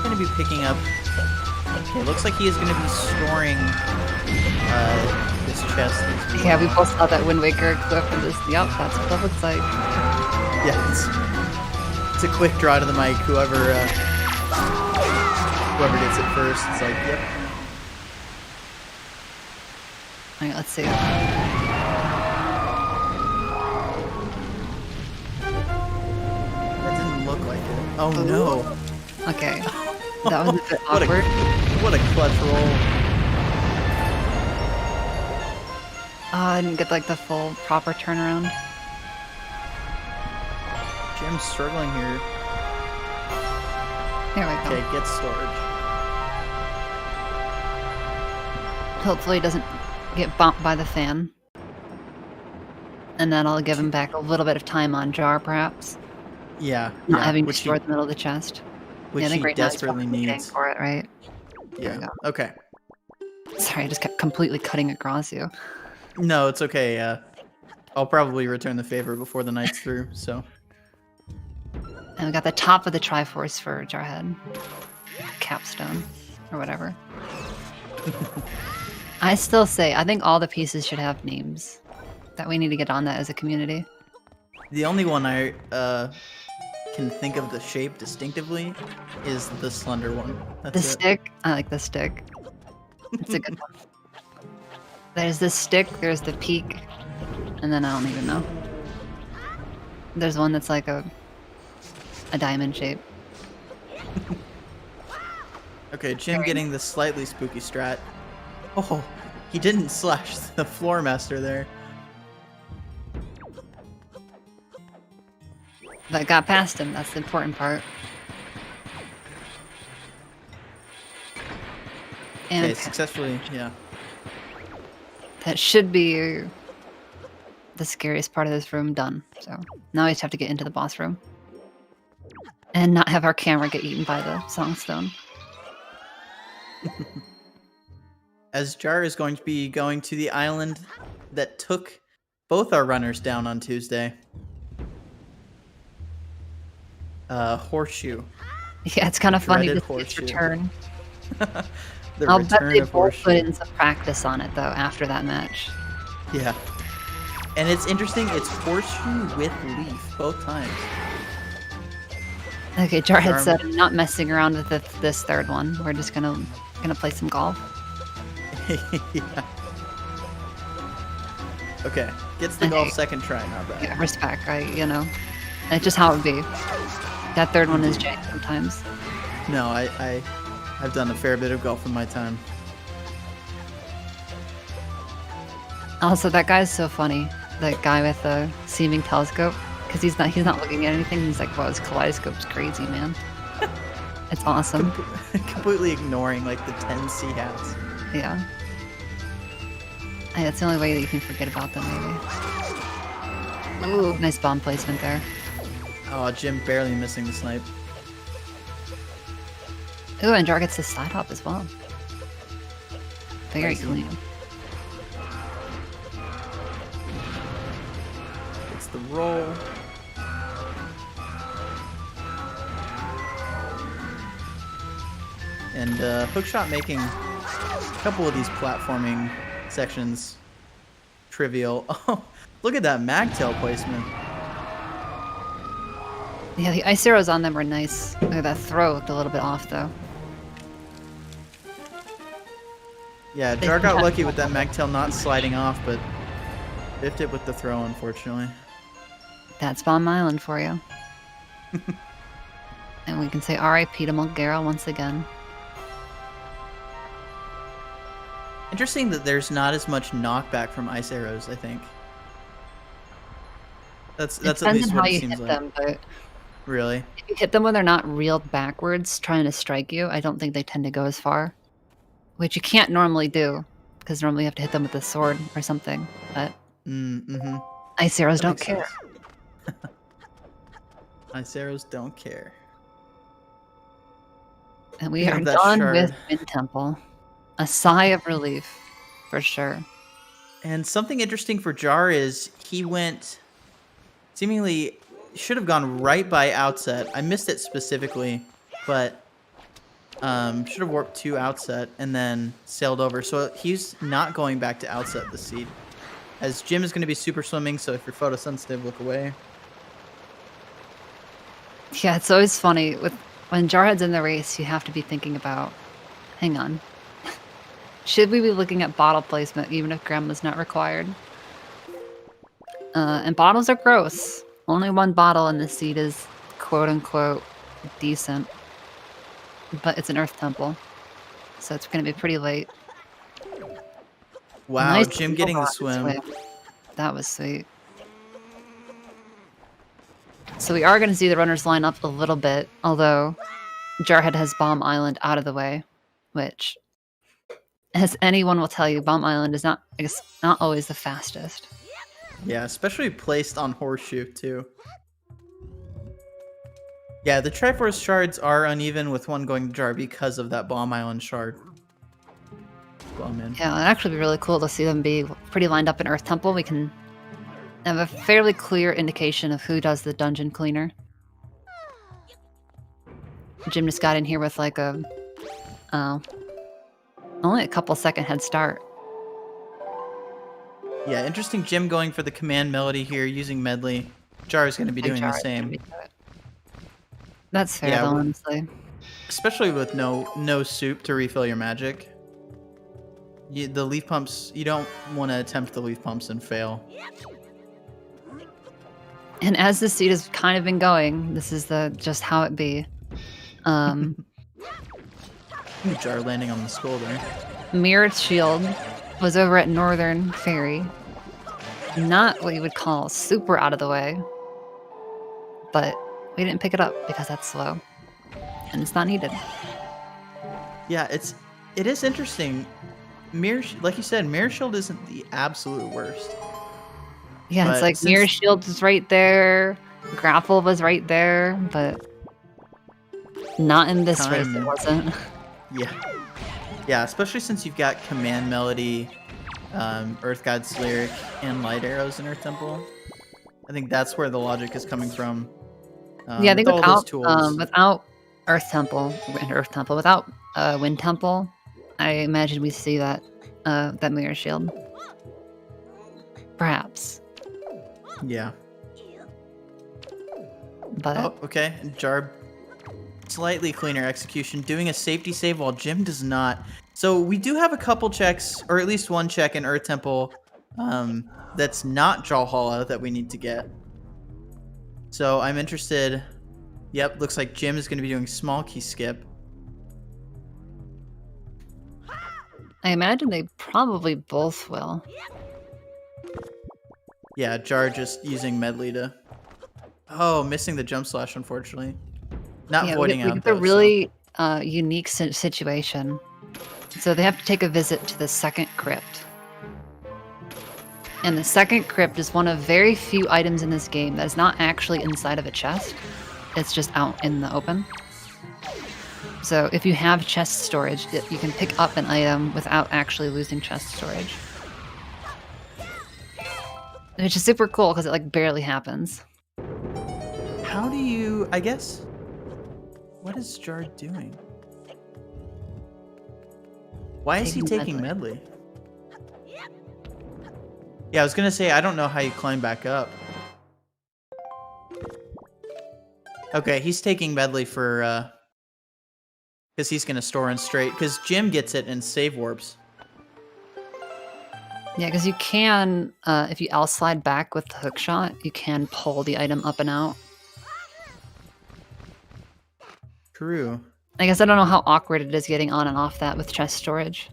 going to be picking up. Okay, looks like he is going to be storing this chest. as Yeah, we well. both saw that Wind Waker clip and this. Yep, that's what that looks like. Yeah, it's a quick draw to the mic. Whoever gets it first, it's like, yep. Alright, let's see. That didn't look like it. Oh no. Okay. That was a bit What a- awkward. What a clutch roll. Oh, I didn't get like the full proper turnaround. Jim's struggling here. There we go. Okay, get storage. Hopefully he doesn't get bumped by the fan. And then I'll give him back a little bit of time on Jar, perhaps. Yeah. Not yeah, having to which store he, it in the middle of the chest. which yeah, I think he right now he's desperately probably paying needs. for it, right? There we Yeah. go. Okay. Sorry, I just kept completely cutting across you. No, it's okay. I'll probably return the favor before the night's through. So. And we got the top of the Triforce for Jarhead. Capstone. Or whatever. I still say, I think all the pieces should have names. That we need to get on that as a community. The only one I can think of the shape distinctively is the slender one. That's The it. stick, I like the stick. It's a good one. There's the stick, there's the peak, and then I don't even know. There's one that's like a diamond shape. Okay, Jim getting the slightly spooky strat. Oh, he didn't slash the floor master there. But got past him, that's the important part. And Okay, successfully, yeah. that should be the scariest part of this room done. So now we just have to get into the boss room. And not have our camera get eaten by the songstone. As Jar is going to be going to the island that took both our runners down on Tuesday. Horseshoe. Yeah, it's kind of funny Dreaded to see its horseshoe. return. The I'll bet return they of both put Horseshoe. in some practice on it though after that match. Yeah. And it's interesting, it's horseshoe with leaf both times. Okay, Jarhead Charm. said, I'm not messing around with this third one. We're just gonna play some golf. Yeah. Okay, gets the golf second try, not bad. Yeah, respect, right? You know, it's just how it would be. That third one is jank sometimes. No, I've done a fair bit of golf in my time. Also, that guy's so funny. That guy with the seeming telescope, because he's not looking at anything. He's like, "Wow, his kaleidoscope's crazy, man." It's awesome. Completely ignoring like the 10 sea hats. Yeah. Hey, that's the only way that you can forget about them, maybe. Ooh, nice bomb placement there. Oh, Jim barely missing the snipe. Ooh, and Jar gets his side hop as well. Very clean. It's the roll. And hookshot making a couple of these platforming sections trivial. Oh, look at that magtail placement. Yeah, the ice arrows on them were nice. That throw looked a little bit off, though. Yeah, Jar got lucky with that magtail not sliding off, but biffed it with the throw, unfortunately. That's Bomb Island for you. And we can say R.I.P. to Mulgara once again. Interesting that there's not as much knockback from ice arrows, I think. That's at least what it seems like. Them, but Really? if you hit them when they're not reeled backwards trying to strike you, I don't think they tend to go as far. Which you can't normally do, because normally you have to hit them with a sword or something. But ice arrows don't care. Ice arrows don't care. And we are done with Wind Temple. A sigh of relief, for sure. And something interesting for Jar is he went seemingly should have gone right by outset. I missed it specifically, but should have warped to outset and then sailed over. So he's not going back to outset this seed. As Jim is going to be super swimming, so if you're photosensitive, look away. Yeah, it's always funny. When Jarhead's in the race, you have to be thinking about, hang on, should we be looking at bottle placement even if Grandma's not required? And bottles are gross. Only one bottle in this seed is quote-unquote decent. But it's an Earth Temple, so it's going to be pretty late. Wow, nice Jim getting the swim. That was sweet. So we are going to see the runners line up a little bit, although Jarhead has Bomb Island out of the way, which, as anyone will tell you, Bomb Island is not always the fastest. Yeah, especially placed on Horseshoe, too. Yeah, the Triforce shards are uneven with one going to Jar because of that Bomb Island shard. Well, man. Yeah, it'd actually be really cool to see them be pretty lined up in Earth Temple. We can have a fairly clear indication of who does the dungeon cleaner. Jim just got in here with like only a couple second head start. Yeah, interesting Jim going for the command melody here using Medley. Jar is going to be doing the same. That's fair, though, honestly. Especially with no soup to refill your magic. The leaf pumps, you don't want to attempt the leaf pumps and fail. And as the seed has kind of been going, this is just how it be. Jar landing on the skull there. Mirrored Shield was over at Northern Ferry. Not what you would call super out of the way, but we didn't pick it up because that's slow, and it's not needed. Yeah, it is interesting. Like you said, Mirror Shield isn't the absolute worst. Yeah, but it's like Mirror Shield was right there, Grapple was right there, but not in this race. It wasn't. Yeah, especially since you've got Command Melody, Earth God's Lyric, and Light Arrows in Earth Temple. I think that's where the logic is coming from. Yeah, I think without Earth Temple, without Wind Temple, I imagine we see that Mirror Shield. perhaps. Yeah. But Oh, okay. Jar, slightly cleaner execution, doing a safety save while Jim does not. So we do have a couple checks, or at least one check in Earth Temple that's not Brawlhalla that we need to get. So I'm interested. Yep, looks like Jim is going to be doing small key skip. I imagine they probably both will. Yeah, Jar just using Medley to... Oh, missing the jump slash, unfortunately. Not voiding out, It's though. a really unique situation. So they have to take a visit to the second crypt. And the second crypt is one of very few items in this game that is not actually inside of a chest. It's just out in the open. So if you have chest storage, you can pick up an item without actually losing chest storage. Which is super cool because it like barely happens. How do you... I guess... What is Jar doing? Why is he taking Medley? Yeah, I was gonna say, I don't know how you climb back up. Okay, he's taking Medley for, because he's gonna store in straight, because Jim gets it in save warps. Yeah, because you can, if you L slide back with the hook shot, you can pull the item up and out. True. I guess I don't know how awkward it is getting on and off that with chest storage.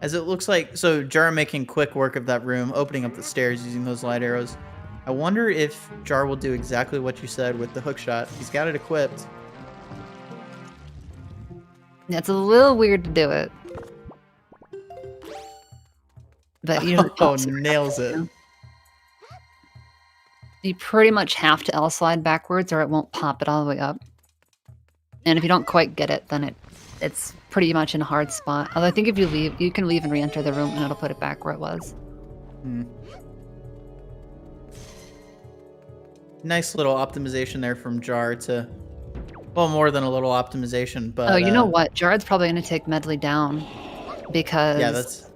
As it looks like, so Jar making quick work of that room, opening up the stairs using those light arrows. I wonder if Jar will do exactly what you said with the hook shot. He's got it equipped. Yeah, it's a little weird to do it. But you know, nails it. You pretty much have to L slide backwards or it won't pop it all the way up. And if you don't quite get it, then it's pretty much in a hard spot. Although I think if you leave, you can leave and re-enter the room and it'll put it back where it was. Nice little optimization there from Jar to... Well, more than a little optimization, but... Oh, you know what? Jared's probably going to take Medley down because... Yeah, that's...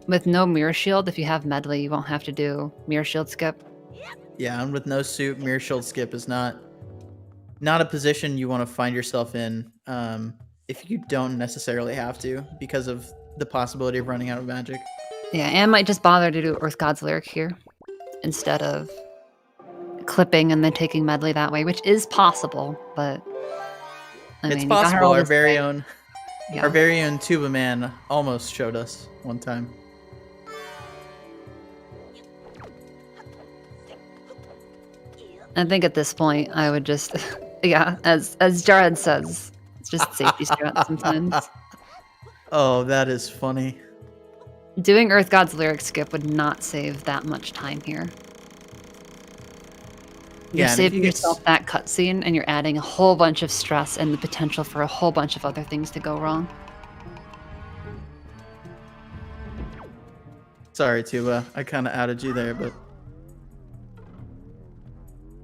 With no mirror shield, if you have Medley, you won't have to do mirror shield skip. Yeah, and with no suit, mirror shield skip is not a position you want to find yourself in if you don't necessarily have to because of the possibility of running out of magic. Yeah, and might just bother to do Earth God's Lyric here instead of clipping and then taking Medley that way, which is possible, but I it's mean, possible. Our very own Tuba Man almost showed us one time. I think at this point, I would just, yeah, as Jared says, it's just safety strat sometimes. Oh, that is funny. Doing Earth God's Lyric skip would not save that much time here. You're saving yourself that cutscene, and you're adding a whole bunch of stress and the potential for a whole bunch of other things to go wrong. Sorry, Tuba. I kind of outed you there, but...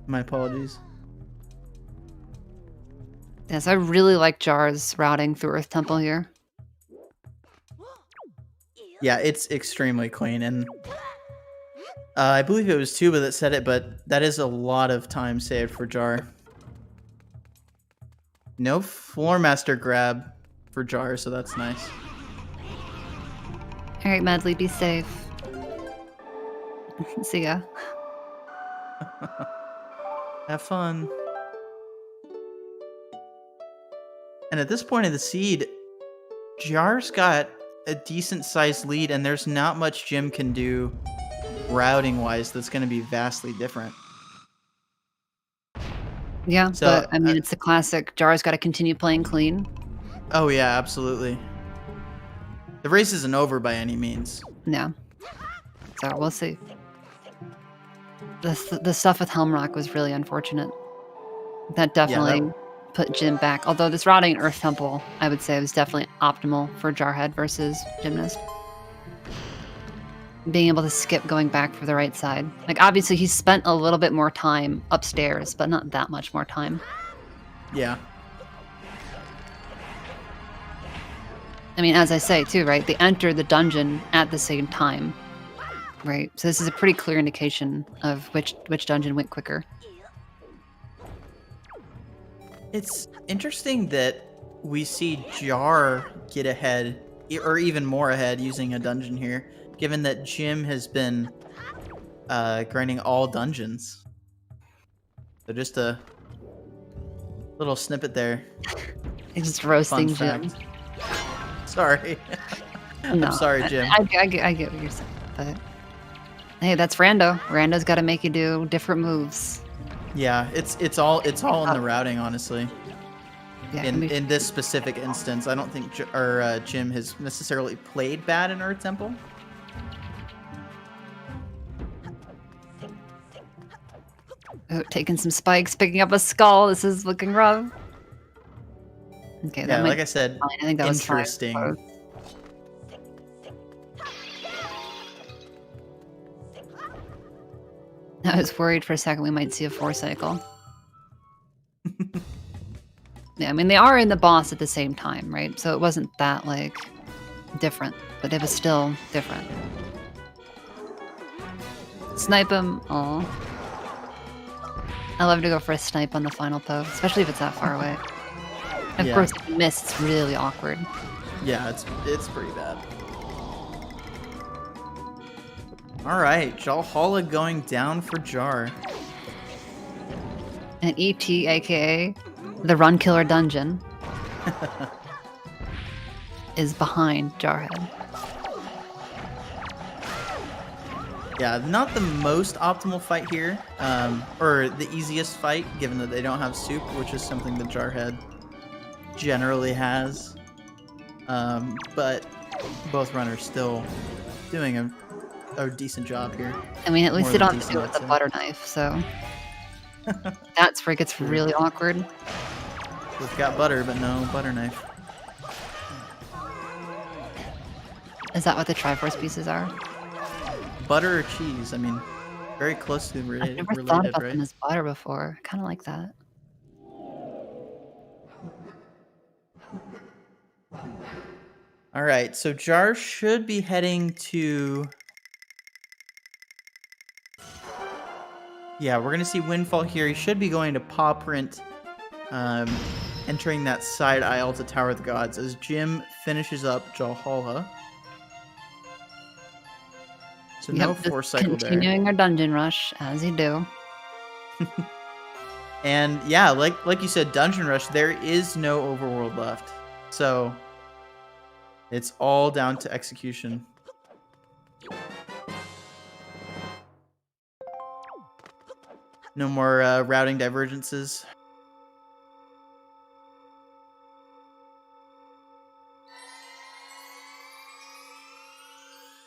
My apologies. Yes, I really like Jar's routing through Earth Temple here. Yeah, it's extremely clean, and I believe it was Tuba that said it, but that is a lot of time saved for Jar. No Floor Master grab for Jar, so that's nice. Alright, Medley, be safe. See ya. Have fun. And at this point in the seed, Jar's got a decent sized lead, and there's not much Jim can do routing wise that's going to be vastly different. Yeah, So, but I mean, it's a classic. Jar's got to continue playing clean. Oh yeah, absolutely. The race isn't over by any means. Yeah. So we'll see. The stuff with Helmrock was really unfortunate. That definitely put Jim back. Although this routing in Earth Temple, I would say, was definitely optimal for Jarhead versus Gymnast. Being able to skip going back for the right side. Like, obviously, he spent a little bit more time upstairs, but not that much more time. Yeah. I mean, as I say too, right? They enter the dungeon at the same time, right? So this is a pretty clear indication of which dungeon went quicker. It's interesting that we see Jar get ahead, or even more ahead, using a dungeon here, given that Jim has been grinding all dungeons. So just a little snippet there. It's just roasting Fun Jim. fact. Sorry. No, I'm sorry, Jim. I get what you're saying, but hey, that's Rando. Rando's got to make you do different moves. Yeah, it's all in the routing, honestly. Yeah, In this specific instance, I don't think Jim has necessarily played bad in Earth Temple. oh, taking some spikes, picking up a skull. This is looking rough. Okay, Yeah, that might like I be said, fine. I think that was fine. interesting. I was worried for a second we might see a 4-cycle. Yeah, I mean, they are in the boss at the same time, right? So it wasn't that, like, different. But it was still different. Snipe him. Aw. I love to go for a snipe on the final poke, especially if it's that far away. Of Yeah. course, if you miss, it's really awkward. Yeah, it's pretty bad. All right, Jalhalla going down for Jar. And ET, aka the Run Killer Dungeon, is behind Jarhead. Yeah, not the most optimal fight here, or the easiest fight, given that they don't have soup, which is something that Jarhead generally has. But both runners still doing a decent job here. I mean, at least More they than don't have to do it with decent, the I'd say. butter knife, so that's where it gets really awkward. We've got butter, but no butter knife. Is that what the Triforce pieces are? Butter or cheese? I mean, very closely I've related, never thought about right? them as butter before. I kind of like that. All right, so Jar should be heading to... Yeah, we're going to see Windfall here. He should be going to Paw Print, entering that side aisle to Tower of the Gods as Jim finishes up Jalhalla. So no Yep, just 4-cycle there. continuing our dungeon rush, as you do. And yeah, like you said, Dungeon Rush, there is no overworld left. So it's all down to execution. No more routing divergences.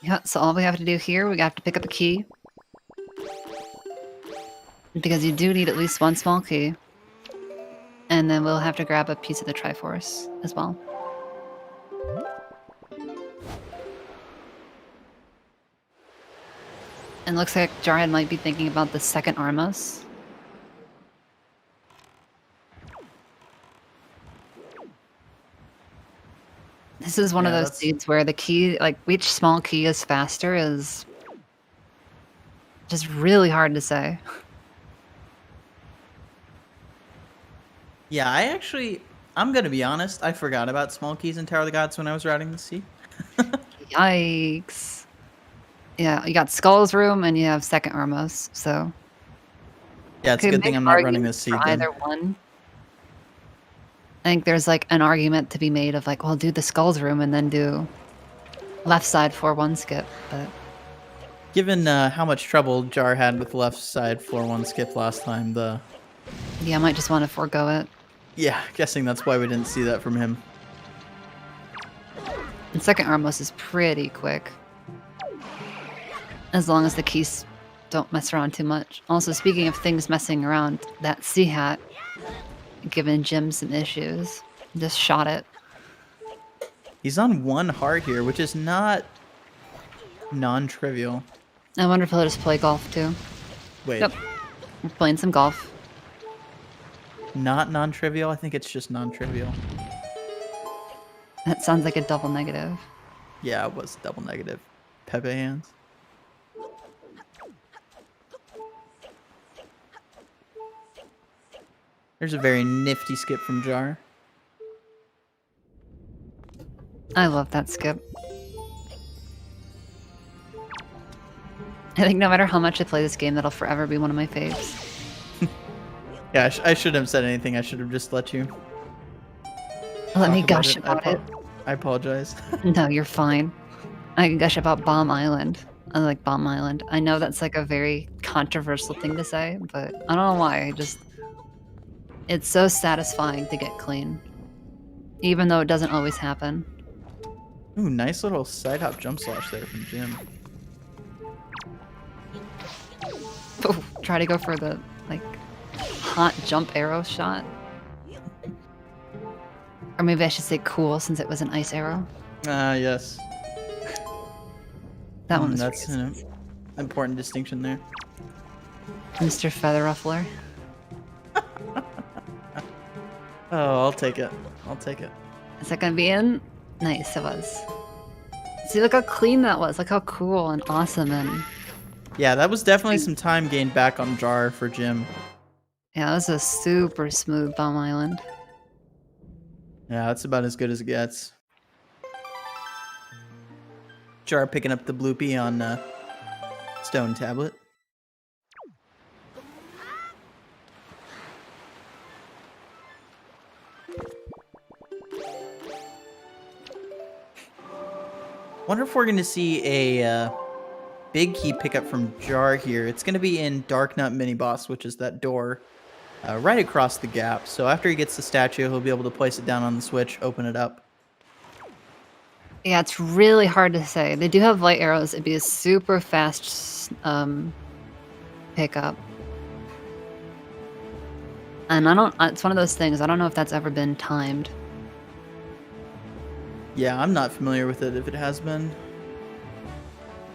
Yeah, so all we have to do here, we have to pick up a key. Because you do need at least one small key. And then we'll have to grab a piece of the Triforce as well. And looks like Jarhead might be thinking about the second Armos. This is one of Yeah, those that's- seeds where the key, like which small key is faster, is just really hard to say. Yeah, I'm going to be honest, I forgot about small keys in Tower of the Gods when I was routing the sea. Yikes. Yeah, you got Skull's Room and you have second Armos, so. Yeah, it's a Could good thing make I'm not running arguments this seed for then. either one. I think there's like an argument to be made of like, well, do the Skull's Room and then do left side 4-1 skip, but Given how much trouble Jar had with left side 4-1 skip last time, yeah, I might just want to forego it. yeah, guessing that's why we didn't see that from him. And second Armos is pretty quick. As long as the keys don't mess around too much. Also, speaking of things messing around, that Sea Hat, giving Jim some issues. Just shot it. He's on 1 heart here, which is not non-trivial. I wonder if he'll just play golf too. Wait, Yep. We're playing some golf. not non-trivial? I think it's just non-trivial. That sounds like a double negative. Yeah, it was double negative. Pepe hands. There's a very nifty skip from Jar. I love that skip. I think no matter how much I play this game, that'll forever be one of my faves. Yeah, I shouldn't have said anything. I should have just let you. Let me talk gush about it. I apologize. No, you're fine. I can gush about Bomb Island. I like Bomb Island. I know that's like a very controversial thing to say, but I don't know why. It's so satisfying to get clean. Even though it doesn't always happen. Ooh, nice little side hop jump slash there from Jim. Oh, try to go for the, like, hot jump arrow shot. Or maybe I should say cool since it was an ice arrow. Ah, yes. That one was That's pretty an important distinction there. Mr. Feather Ruffler. Oh, I'll take it. I'll take it. Is that gonna be in? Nice, it was. See, look how clean that was. Look how cool and awesome and... Yeah, that was definitely some time gained back on Jar for Jim. Yeah, that was a super smooth Bomb Island. Yeah, that's about as good as it gets. Jar picking up the bloopy on Stone Tablet. Wonder if we're going to see a big key pickup from Jar here. It's going to be in Dark Nut Mini Boss, which is that door right across the gap. So after he gets the statue, he'll be able to place it down on the switch, open it up. Yeah, it's really hard to say. They do have light arrows. It'd be a super fast pickup. And it's one of those things, I don't know if that's ever been timed. Yeah, I'm not familiar with it if it has been.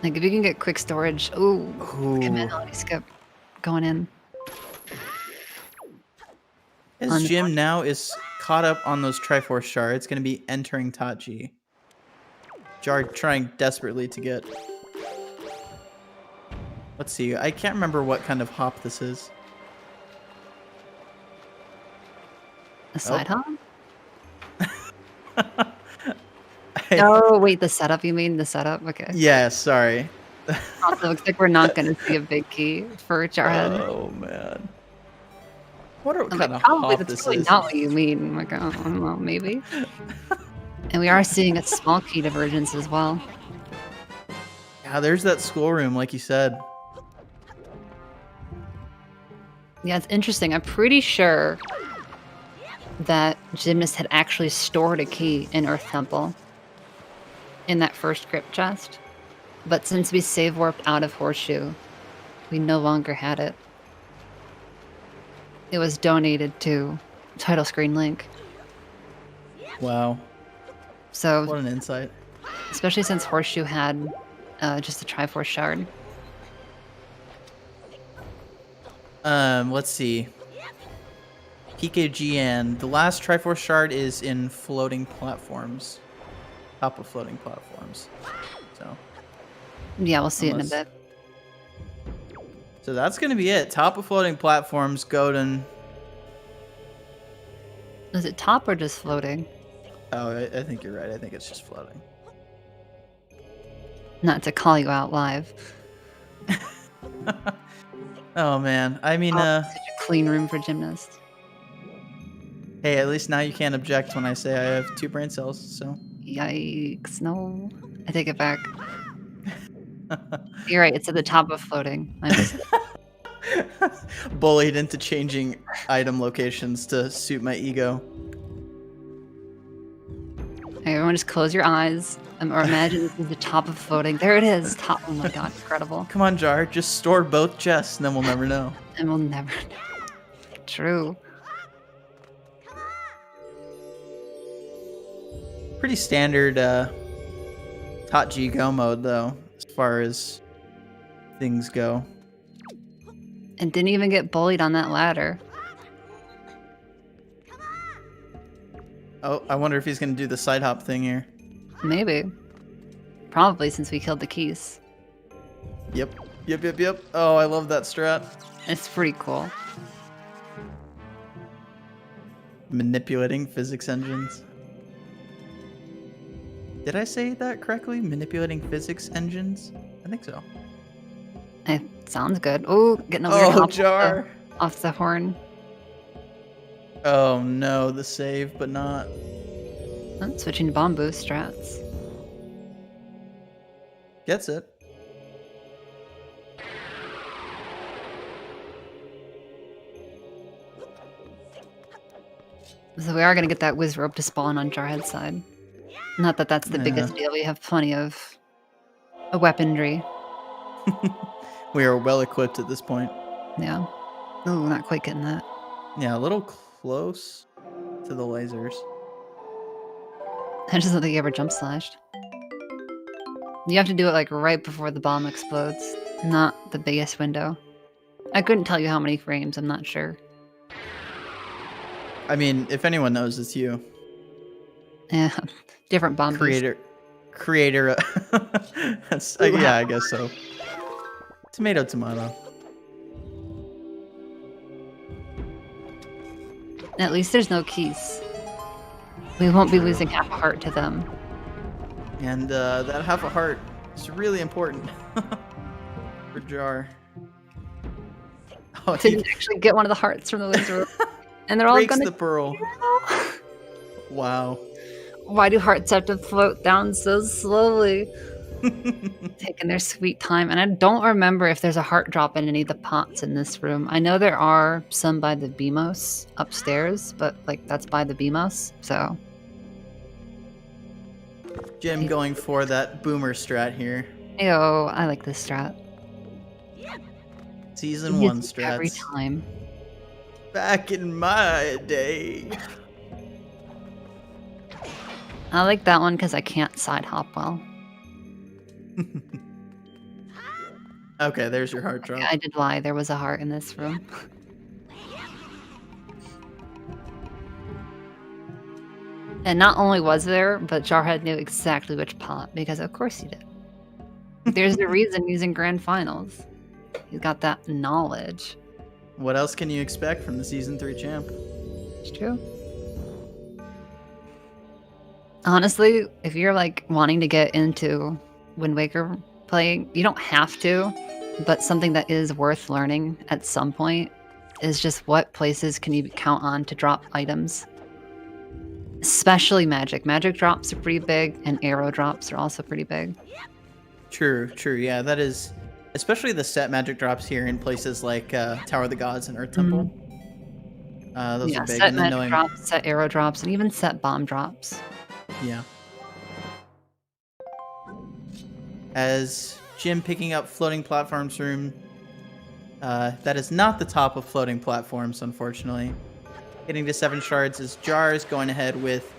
Like, if you can get quick storage. Ooh, look at Ooh. Melody Skip going in. As Jim now is caught up on those Triforce shards, it's going to be entering Tachi. Jar trying desperately to get... Let's see, I can't remember what kind of hop this is. A side hop? Oh, wait, the setup, you mean? The setup? Okay. Yeah, sorry. Also, looks like we're not going to see a big key for Jarhead. Oh, man. What kind of probably hop that's this probably is. not what you mean. Like, I don't know, maybe. And we are seeing a small key divergence as well. Yeah, there's that schoolroom, like you said. Yeah, it's interesting. I'm pretty sure that Gymnast had actually stored a key in Earth Temple in that first crypt chest. But since we save warped out of Horseshoe, we no longer had it. It was donated to Title Screen Link. Wow. So, What an insight. especially since Horseshoe had just a Triforce shard. Let's see. PKGN. The last Triforce shard is in floating platforms. Top of floating platforms. So. Yeah, we'll see it in a Unless- bit. So that's going to be it. Top of floating platforms, Godin. Is it top or just floating? Oh, I think you're right. I think it's just floating. Not to call you out live. Oh, man. I mean, Such a clean room for Gymnast. hey, at least now you can't object when I say I have 2 brain cells, so. Yikes, no. I take it back. You're right, it's at the top of floating. I missed it. Bullied into changing item locations to suit my ego. Okay, everyone just close your eyes or imagine this is the top of floating. There it is. Top. Oh my god, incredible. Come on, Jar. Just store both chests, and then we'll never know. And we'll never know. True. Pretty standard Hot G Go mode, though, as far as things go. And didn't even get bullied on that ladder. Oh, I wonder if he's gonna do the side hop thing here. Maybe. Probably since we killed the keys. Yep. Yep. Oh, I love that strat. It's pretty cool. Manipulating physics engines. Did I say that correctly? Manipulating physics engines? I think so. It sounds good. Oh, getting a weird hop Jar. off the horn. Oh no, the save, but not. Oh, switching to bomb boost strats. Gets it. So we are going to get that whiz rope to spawn on Jarhead's side. Not that that's the biggest deal. We have plenty of weaponry. We are well equipped at this point. Yeah. Oh, not quite getting that. Yeah, a little close to the lasers. I just don't think he ever jump slashed. You have to do it like right before the bomb explodes. Not the biggest window. I couldn't tell you how many frames. I'm not sure. I mean, if anyone knows, it's you. Yeah. Different bomb boost. Creator. Yeah, I guess so. Tomato. At least there's no keys. We won't be losing half a heart to them. And that half a heart is really important for Jar. Oh, Didn't actually get one of the hearts from the laser. And they're all breaks gonna the pearl. Wow. Why do hearts have to float down so slowly? Taking their sweet time. And I don't remember if there's a heart drop in any of the pots in this room. I know there are some by the BMOS upstairs, but like that's by the BMOS, so. Jim going for that boomer strat here. Yo, I like this strat. Season 1 strats. Every time. Back in my day. I like that one because I can't side hop well. Okay, there's your heart drop. I did lie. There was a heart in this room. And not only was there, but Jarhead knew exactly which pot, because of course he did. There's the reason he's in grand finals. He's got that knowledge. What else can you expect from the Season 3 champ? It's true. Honestly, if you're like wanting to get into Wind Waker playing, you don't have to, but something that is worth learning at some point is just what places can you count on to drop items. Especially magic. Magic drops are pretty big, and arrow drops are also pretty big. True. Yeah, that is... Especially the set magic drops here in places like Tower of the Gods and Earth Temple. Those are big. Set magic drops, set arrow drops, and even set bomb drops. Yeah. As Jim picking up floating platforms room, that is not the top of floating platforms, unfortunately. Getting to 7 shards as Jar is going ahead with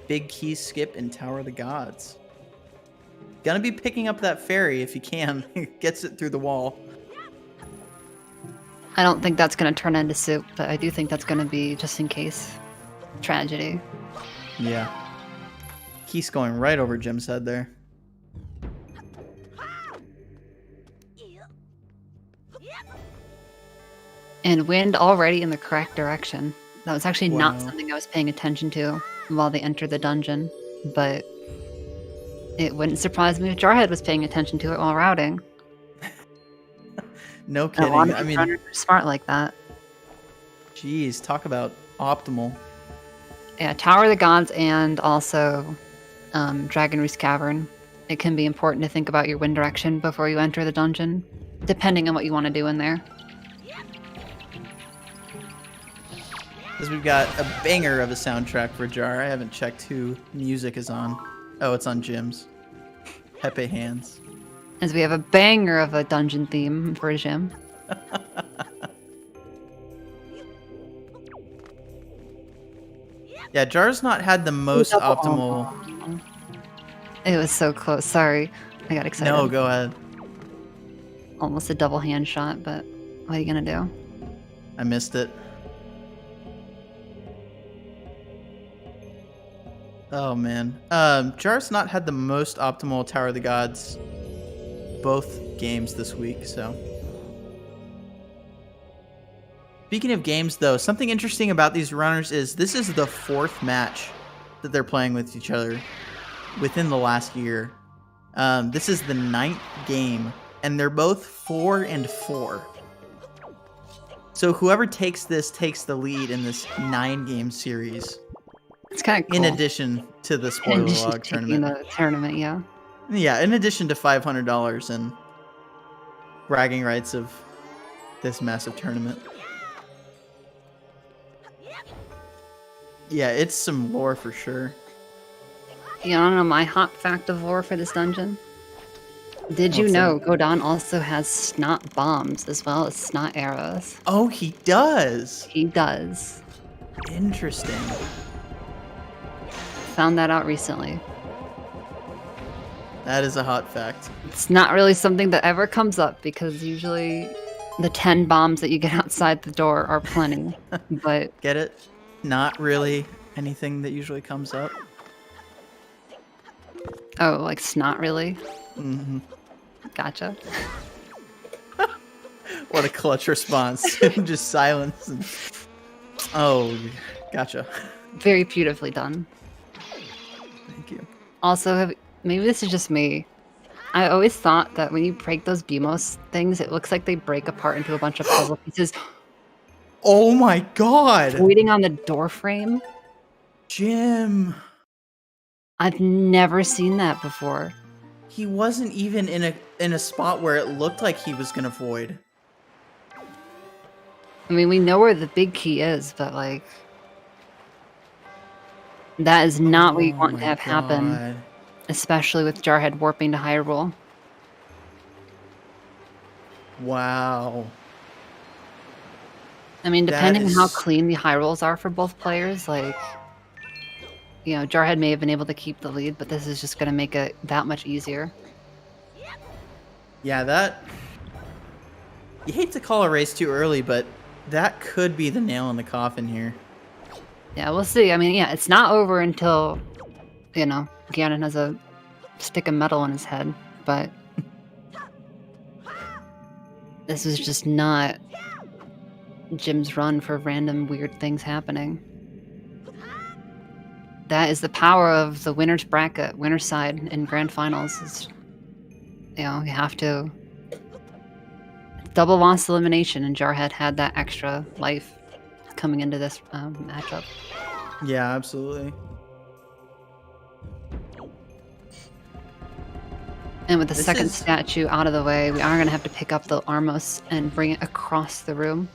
big key skip in Tower of the Gods. Gonna be picking up that fairy if he can. Gets it through the wall. I don't think that's going to turn into soup, but I do think that's going to be, just in case, tragedy. Yeah. Keith's going right over Jim's head there. And wind already in the correct direction. That was actually not Wow. something I was paying attention to while they entered the dungeon, but it wouldn't surprise me if Jarhead was paying attention to it while routing. No kidding. I mean, runners are smart like that. geez, talk about optimal. Yeah, Tower of the Gods and also Dragon Roost Cavern. It can be important to think about your wind direction before you enter the dungeon, depending on what you want to do in there. Because we've got a banger of a soundtrack for Jar. I haven't checked who music is on. Oh, it's on Jim's. Pepe Hands. As we have a banger of a dungeon theme for Jim. Yeah, Jar's not had the most optimal... It was so close. Sorry. I got excited. No, go ahead. Almost a double hand shot, but what are you going to do? I missed it. Oh man. Jar's not had the most optimal Tower of the Gods both games this week, so. Speaking of games though, something interesting about these runners is this is the 4th match that they're playing with each other within the last year. This is the 9th game, and they're both 4 and 4. So whoever takes this takes the lead in this 9-game series. It's kind of cool. In addition to the spoiler log tournament. The tournament, yeah. Yeah, in addition to $500 and bragging rights of this massive tournament. Yeah, it's some lore for sure. You don't know my hot fact of lore for this dungeon? Did you What's know that? Godon also has snot bombs as well as snot arrows? Oh, he does. He does. Interesting. Found that out recently. That is a hot fact. It's not really something that ever comes up because usually the 10 bombs that you get outside the door are plenty. But Get it? Not really anything that usually comes up. oh, like snot really? Mm-hmm. Gotcha. What a clutch response. Just silence. And... Oh, gotcha. Very beautifully done. Thank you. Also, maybe this is just me. I always thought that when you break those BMOS things, it looks like they break apart into a bunch of puzzle pieces. Oh my god! Waiting on the door frame. Jim! I've never seen that before. He wasn't even in a spot where it looked like he was gonna void. I mean, we know where the big key is, but like... that is not what you want to have happen. Especially with Jarhead warping to Hyrule. Wow. I mean, depending on how is- clean the high rolls are for both players, like, you know, Jarhead may have been able to keep the lead, but this is just going to make it that much easier. Yeah, that... You hate to call a race too early, but that could be the nail in the coffin here. Yeah, we'll see. I mean, yeah, it's not over until, you know, Ganon has a stick of metal in his head, but this is just not Jim's run for random weird things happening. That is the power of the winner's bracket, winner's side in grand finals. Is, you know, you have to double loss elimination, and Jarhead had that extra life coming into this matchup. Yeah, absolutely. And with the This second is- statue out of the way, we are going to have to pick up the Armos and bring it across the room.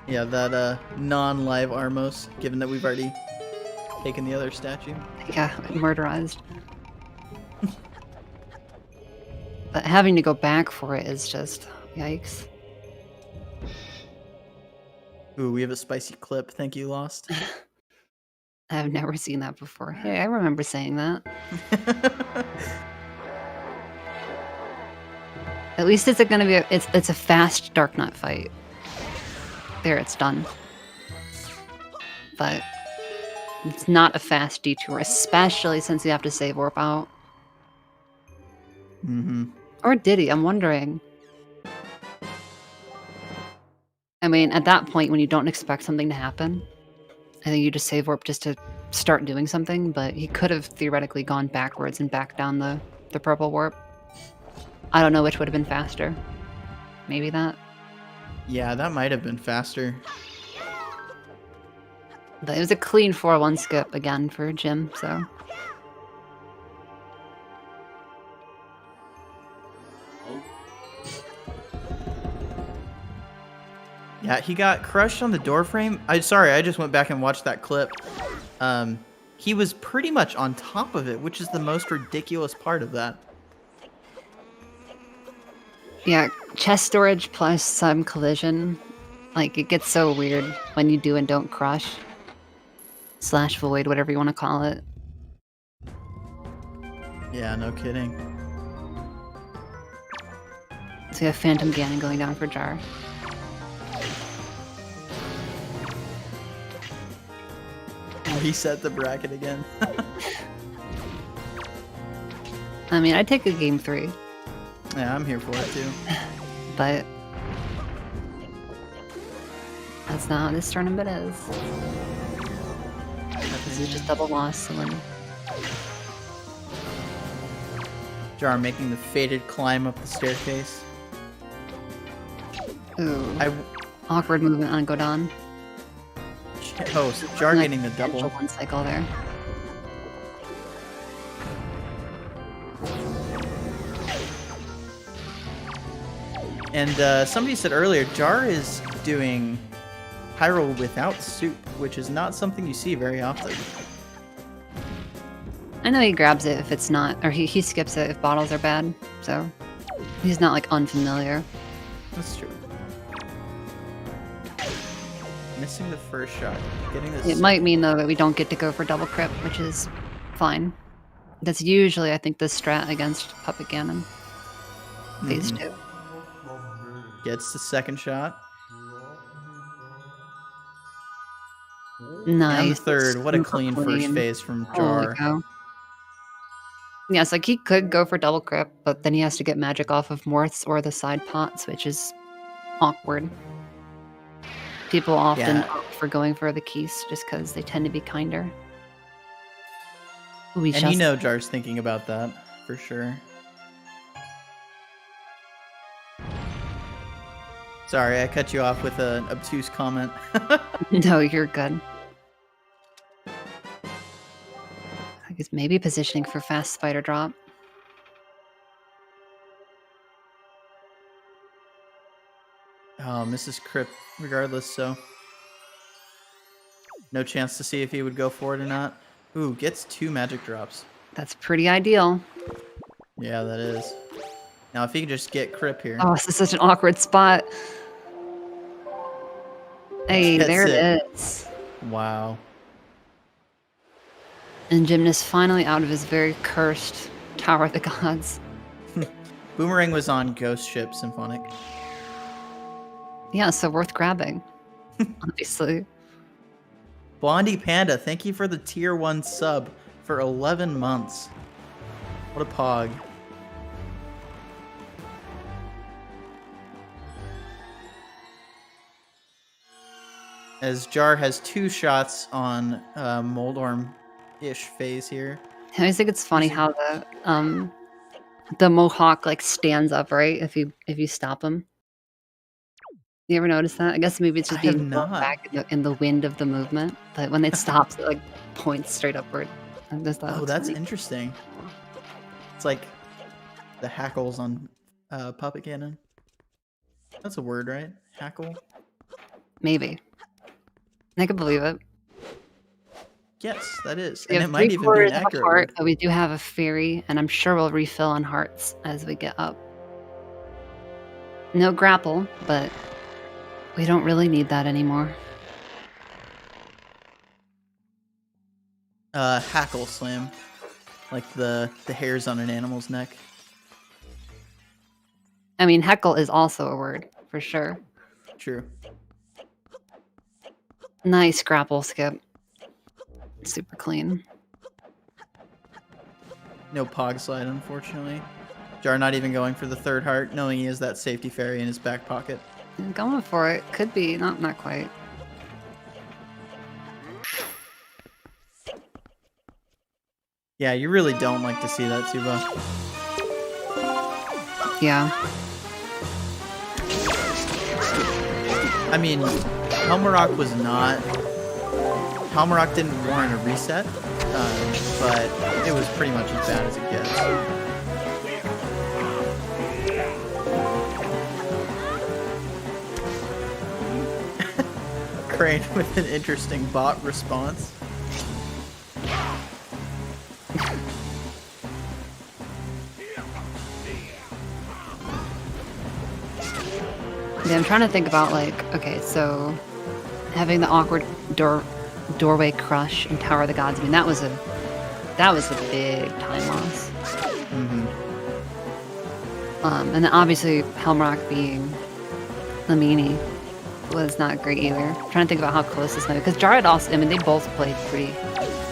Yeah, that non-live Armos, given that we've already taken the other statue. Yeah, murderized. But having to go back for it is just yikes. Ooh, we have a spicy clip. Thank you, Lost. I've never seen that before. Hey, I remember saying that. At least it's going to be it's a fast Dark Knight fight. There, it's done. But it's not a fast detour, especially since you have to save warp out. Mm-hmm. Or did he? I'm wondering. I mean, at that point, when you don't expect something to happen, I think you just save warp just to start doing something, but he could have theoretically gone backwards and back down the purple warp. I don't know which would have been faster. Maybe that. Yeah, that might have been faster. But it was a clean 4-1 skip again for Jim, so... Yeah, he got crushed on the door frame. Sorry, I just went back and watched that clip. He was pretty much on top of it, which is the most ridiculous part of that. Yeah, chest storage plus some collision. Like, it gets so weird when you do and don't crush. Slash void, whatever you want to call it. Yeah, no kidding. So we have Phantom Ganon going down for Jar. reset the bracket again. I mean, I'd take a game 3, Yeah, I'm here for it too. but that's not how this tournament is. This is just double loss. And then Jar making the fated climb up the staircase. ooh, I awkward movement on Godon. oh, so Jar Like, getting the double. potential one cycle there. And somebody said earlier, Jar is doing Hyrule without soup, which is not something you see very often. I know he grabs it if it's not, or he skips it if bottles are bad, so he's not like unfamiliar. That's true. Missing the first shot. Getting this. It might mean though that we don't get to go for double crypt, which is fine. That's usually, I think, the strat against Puppet Ganon. Phase 2. Gets the second shot. Nice. And the third. What a Super clean first phase from Holy Jar. cow. Yes, like he could go for double crypt, but then he has to get magic off of Morths or the side pots, which is awkward. People often Yeah. opt for going for the keys just because they tend to be kinder. We And you know Jar's thinking about that, for sure. Sorry, I cut you off with an obtuse comment. No, you're good. I guess maybe positioning for fast spider drop. Oh, Mrs. Crip, regardless, so. No chance to see if he would go for it or not. Ooh, gets 2 magic drops. That's pretty ideal. Yeah, that is. Now, if he could just get Crip here. Oh, this is such an awkward spot. Hey, That's there it. it is. Wow. And Gymnast finally out of his very cursed Tower of the Gods. Boomerang was on Ghost Ship Symphonic. Yeah, so worth grabbing. Obviously. Blondie Panda, thank you for the tier 1 sub for 11 months. What a pog. As Jar has 2 shots on Moldorm-ish phase here. I always think it's funny how the Mohawk like stands up, right? If you stop him. You ever notice that? I guess maybe it's just I have being blown not. back in the wind of the movement. But when it stops, it like points straight upward. I just thought it Oh, was that's funny. interesting. It's like the hackles on Puppet Cannon. That's a word, right? Hackle? Maybe. I could believe it. Yes, that is. We And have it might even be an 3/4 of a accurate heart, word. but we do have a fairy, and I'm sure we'll refill on hearts as we get up. No grapple, but we don't really need that anymore. Hackle slam. Like the hairs on an animal's neck. I mean, heckle is also a word, for sure. True. Nice grapple skip. Super clean. No pog slide, unfortunately. Jar not even going for the third heart, knowing he has that safety fairy in his back pocket. I'm going for it. Could be. Not quite. Yeah, you really don't like to see that, Tuba. Yeah. I mean, Helmarok was not... Helmarok didn't warrant a reset, but it was pretty much as bad as it gets. Crane with an interesting bot response. Yeah, I'm trying to think about like, okay, so having the awkward doorway crush in Tower of the Gods. I mean, that was a big time loss. Mm-hmm. And then obviously Helmrock being the meanie. was not great either. I'm trying to think about how close this might be. Because Jarhead also, I mean, they both played pretty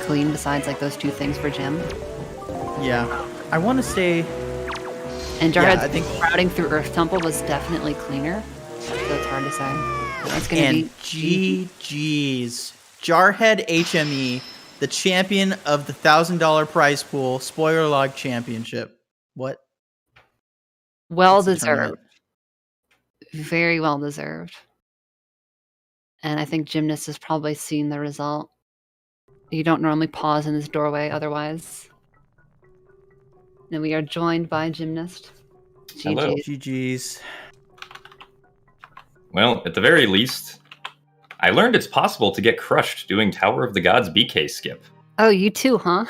clean besides like those 2 things for Jim. Yeah. I want to say... And Jarhead's I think... routing through Earth Temple was definitely cleaner. So it's hard to say. That's going to be... GG's. JarheadHME, the champion of the $1,000 prize pool, spoiler log championship. What? Well It's a deserved. tournament. Very well deserved. And I think Gymnast has probably seen the result. You don't normally pause in this doorway otherwise. And we are joined by Gymnast. Hello. GG's. Well, at the very least, I learned it's possible to get crushed doing Tower of the Gods BK skip. Oh, you too, huh?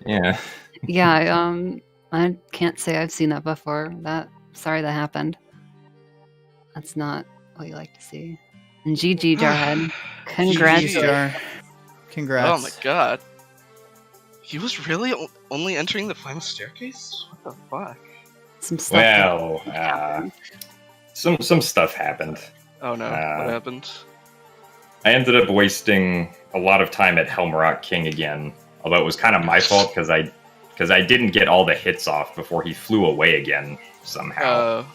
Yeah. Yeah, I can't say I've seen that before. Sorry that happened. That's not what you like to see. And GG, Jarhead. Congrats. GG, Jar. Congrats. Oh my god. He was really only entering the final staircase? What the fuck? Some stuff. Well, some stuff happened. Oh no, what happened? I ended up wasting a lot of time at Helmrock King again, although it was kind of my fault because I didn't get all the hits off before he flew away again somehow.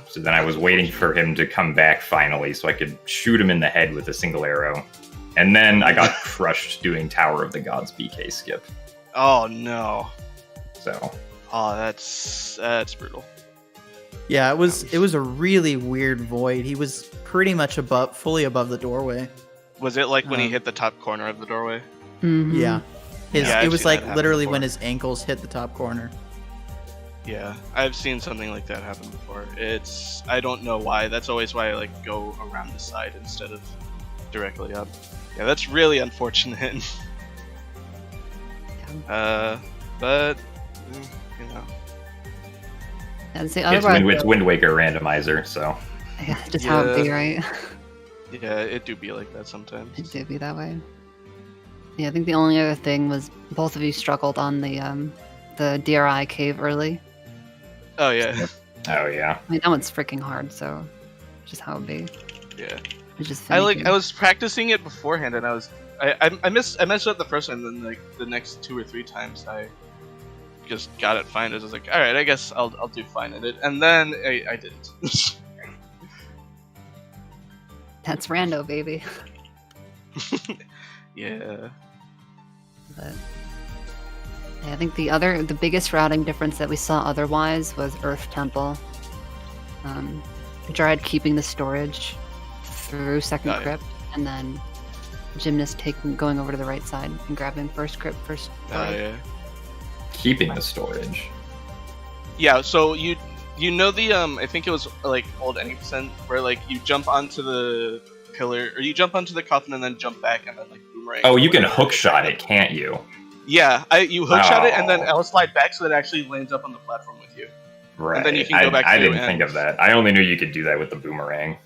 So then I was waiting for him to come back finally so I could shoot him in the head with a single arrow. And then I got crushed doing Tower of the Gods BK skip. Oh no. So. Oh, that's brutal. Yeah, it was a really weird void. He was pretty much fully above the doorway. Was it like when he hit the top corner of the doorway? Mm-hmm. Yeah. I've it was seen like that happen literally before. when his ankles hit the top corner. Yeah, I've seen something like that happen before. I don't know why. That's always why I like go around the side instead of directly up. Yeah, that's really unfortunate. But you know. That's the It's other Wind Waker randomizer, so. Yeah, just how it be, right? Yeah, it do be like that sometimes. It do be that way. Yeah, I think the only other thing was both of you struggled on the DRI cave early. Oh yeah. Oh yeah. I mean, that one's freaking hard, so just how it be. Yeah. It's just I finicky. was practicing it beforehand, and I messed up the first time, and then like the next 2 or 3 times I just got it fine. I was like, all right, I guess I'll do fine at it, and then I didn't. That's rando, baby. Yeah. But yeah, I think the biggest routing difference that we saw otherwise was Earth Temple. Jarhead keeping the storage through second Got it. crypt, and then Gymnast going over to the right side and grabbing first crypt first. Yeah. Keeping the storage. Yeah. So you know the I think it was like old any% where like you jump onto the pillar or you jump onto the coffin and then jump back and then like boomerang. Oh, you can hook shot it, can't you? Yeah, you hook shot it and then Oh. L slide back so that it actually lands up on the platform with you. Right. And then you can go back I to didn't and- think of that. I only knew you could do that with the boomerang.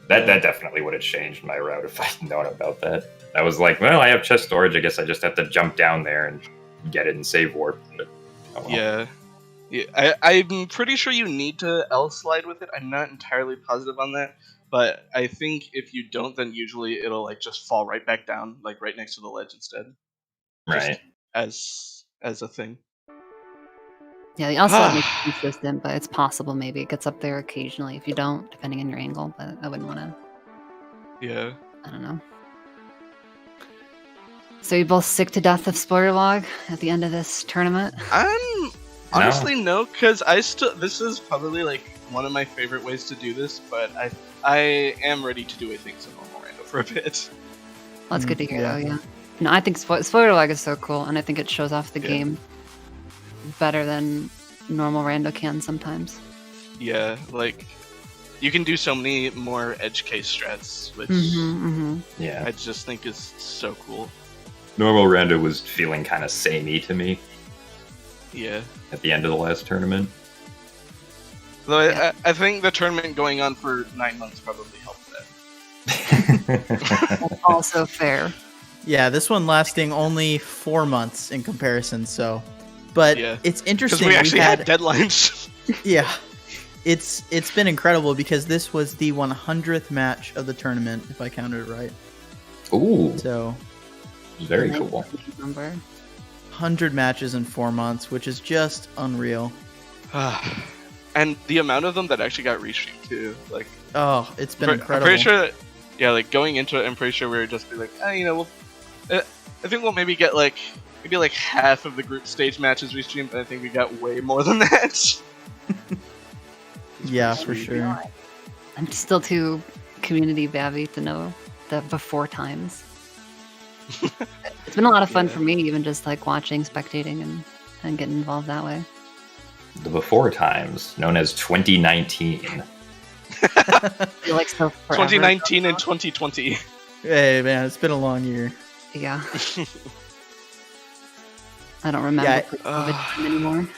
That definitely would have changed my route if I'd known about that. I was like, well, I have chest storage. I guess I just have to jump down there and get it and save warp. But, oh well. Yeah. I'm pretty sure you need to L slide with it. I'm not entirely positive on that, but I think if you don't, then usually it'll like just fall right back down, like right next to the ledge instead. Right. As a thing. Yeah, the also makes it consistent, but it's possible maybe it gets up there occasionally if you don't, depending on your angle. But I wouldn't want to. Yeah. I don't know. So you both sick to death of spoiler log at the end of this tournament? I'm honestly no, because this is probably like one of my favorite ways to do this, but I am ready to do a things in normal rando for a bit. Well, that's good to hear, Yeah. though. Yeah. No, I think spoiler log is so cool, and I think it shows off the Yeah. game better than normal rando can sometimes. Yeah, like you can do so many more edge case strats, which Yeah. I just think is so cool. Normal rando was feeling kind of samey to me Yeah. at the end of the last tournament. Though Yeah. I think the tournament going on for 9 months probably helped that. That's also fair. Yeah, this one lasting only 4 months in comparison. So, but Yeah. it's Because interesting. we actually had deadlines. Yeah, it's been incredible because this was the 100th match of the tournament, if I counted it right. Ooh, So very cool. Number. 100 matches in 4 months, which is just unreal. And the amount of them that actually got restreamed too, like Oh, it's been I'm incredible. pretty sure that, yeah, like going into it, I'm pretty sure we would just be like, you know, I think we'll maybe get like half of the group stage matches restreamed, but I think we got way more than that. Yeah, for sure. I'm still too community babby to know the before times. It's been a lot of fun for me, even just like watching, spectating, and getting involved that way. The before times, known as 2019. I feel like so forever 2019 ago. and 2020. Hey man, it's been a long year. Yeah. I don't remember Yeah, COVID time anymore.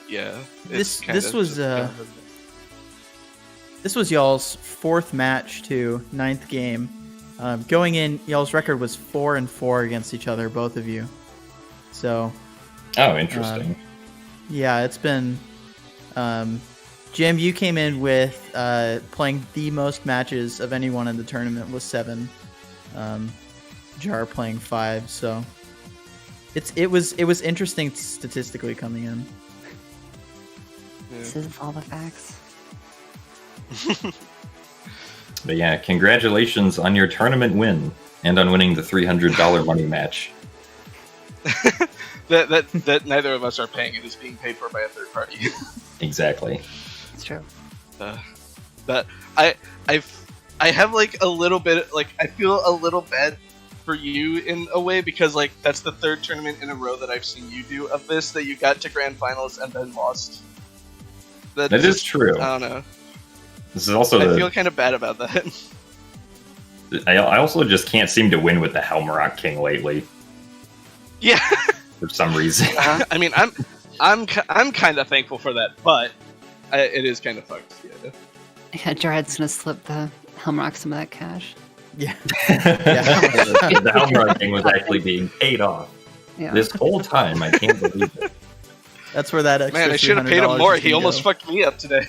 Yeah. This was y'all's 4th match too, 9th game. Going in, y'all's record was 4-4 against each other, both of you. So Oh, interesting. yeah, it's been. Jim, you came in with playing the most matches of anyone in the tournament with 7. Jar playing 5. So it was interesting statistically coming in. This is all the facts. But yeah, congratulations on your tournament win and on winning the $300 money match. that neither of us are paying. It is being paid for by a third party. Exactly. It's true. But I have like a little bit, like I feel a little bad for you in a way, because like that's the 3rd tournament in a row that I've seen you do of this, that you got to grand finals and then lost. That is true. I don't know. This is also I feel kind of bad about that. I also just can't seem to win with the Helmrock King lately Yeah. for some reason. I mean, I'm kind of thankful for that, but it is kind of fucked. Yeah. Yeah, Jarhead's gonna slip the Helmrock some of that cash. Yeah. The Helmrock King was actually being paid off Yeah. this whole time. I can't believe it. That's where that extra. Man, I should have paid him $300 more. is He gonna almost go. fucked me up today.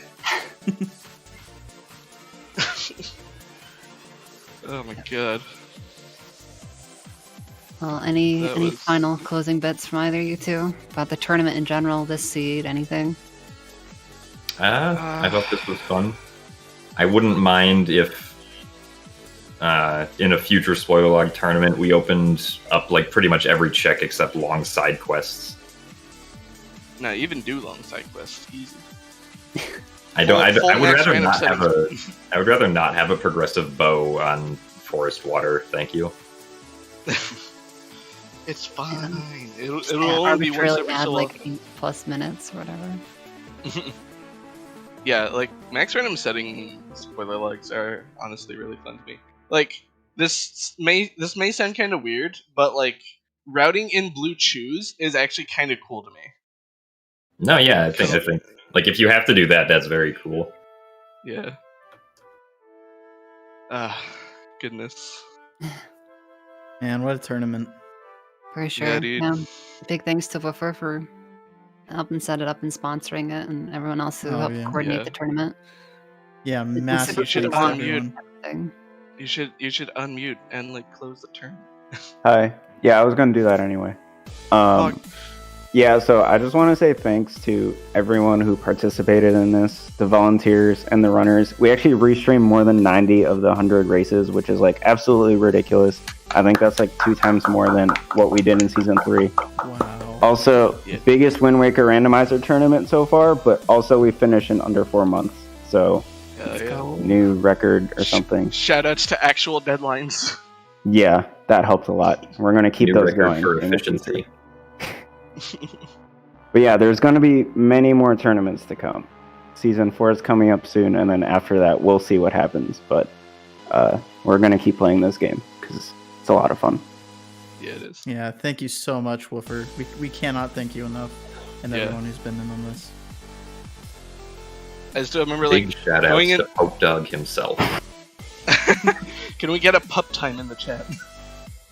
Oh my god. Well, any That any was- final closing bits from either of you two about the tournament in general, this seed, anything? I thought this was fun. I wouldn't mind if in a future spoiler log tournament we opened up like pretty much every check except long side quests. No, even do long side quests. Easy. I would rather not have a progressive bow on forest water. Thank you. It's fine. It'll Just only be once arbitrarily every add so like often. 8+ minutes or whatever. Yeah, like max random setting spoiler logs are honestly really fun to me. Like this may sound kind of weird, but like routing in blue choose is actually kind of cool to me. No, yeah, I think like if you have to do that, that's very cool. Yeah. Goodness. Man, what a tournament! For sure. Yeah, dude. Big thanks to Woofer for helping set it up and sponsoring it, and everyone else who Oh, helped yeah. coordinate Yeah. the tournament. Yeah, It's massive. You should thanks to unmute. everyone. Thing. You should unmute and like close the turn. Hi. Yeah, I was gonna do that anyway. Fuck. Yeah, so I just want to say thanks to everyone who participated in this, the volunteers and the runners. We actually restreamed more than 90 of the 100 races, which is like absolutely ridiculous. I think that's like 2 times more than what we did in season 3. Wow. Also, Yeah. biggest Wind Waker randomizer tournament so far, but also we finished in under 4 months. So Let's Yeah. go. new record or something. Shoutouts to actual deadlines. Yeah, that helped a lot. We're gonna keep New those record going for in the future. efficiency. But yeah, there's going to be many more tournaments to come. Season 4 is coming up soon, and then after that, we'll see what happens. But we're going to keep playing this game because it's a lot of fun. Yeah, it is. Yeah, thank you so much, Woofer. We cannot thank you enough, and Yeah. everyone who's been in on this. I still remember Big like shout out going in- to Pope Dog himself. Can we get a pup time in the chat?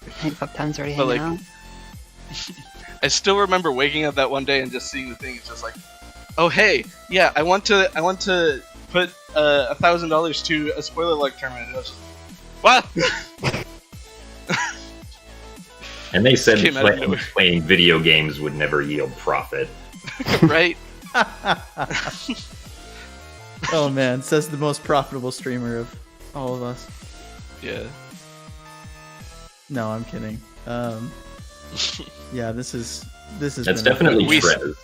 I think Pup Time's already But, hanging like, out. I still remember waking up that one day and just seeing the thing. It's just like, Oh hey, yeah, I want to put $1,000 to a spoiler alert tournament. What? And they said Came out of nowhere. playing video games would never yield profit. Right? Oh man, says the most profitable streamer of all of us. Yeah. No, I'm kidding. Yeah, this is That's definitely Trez.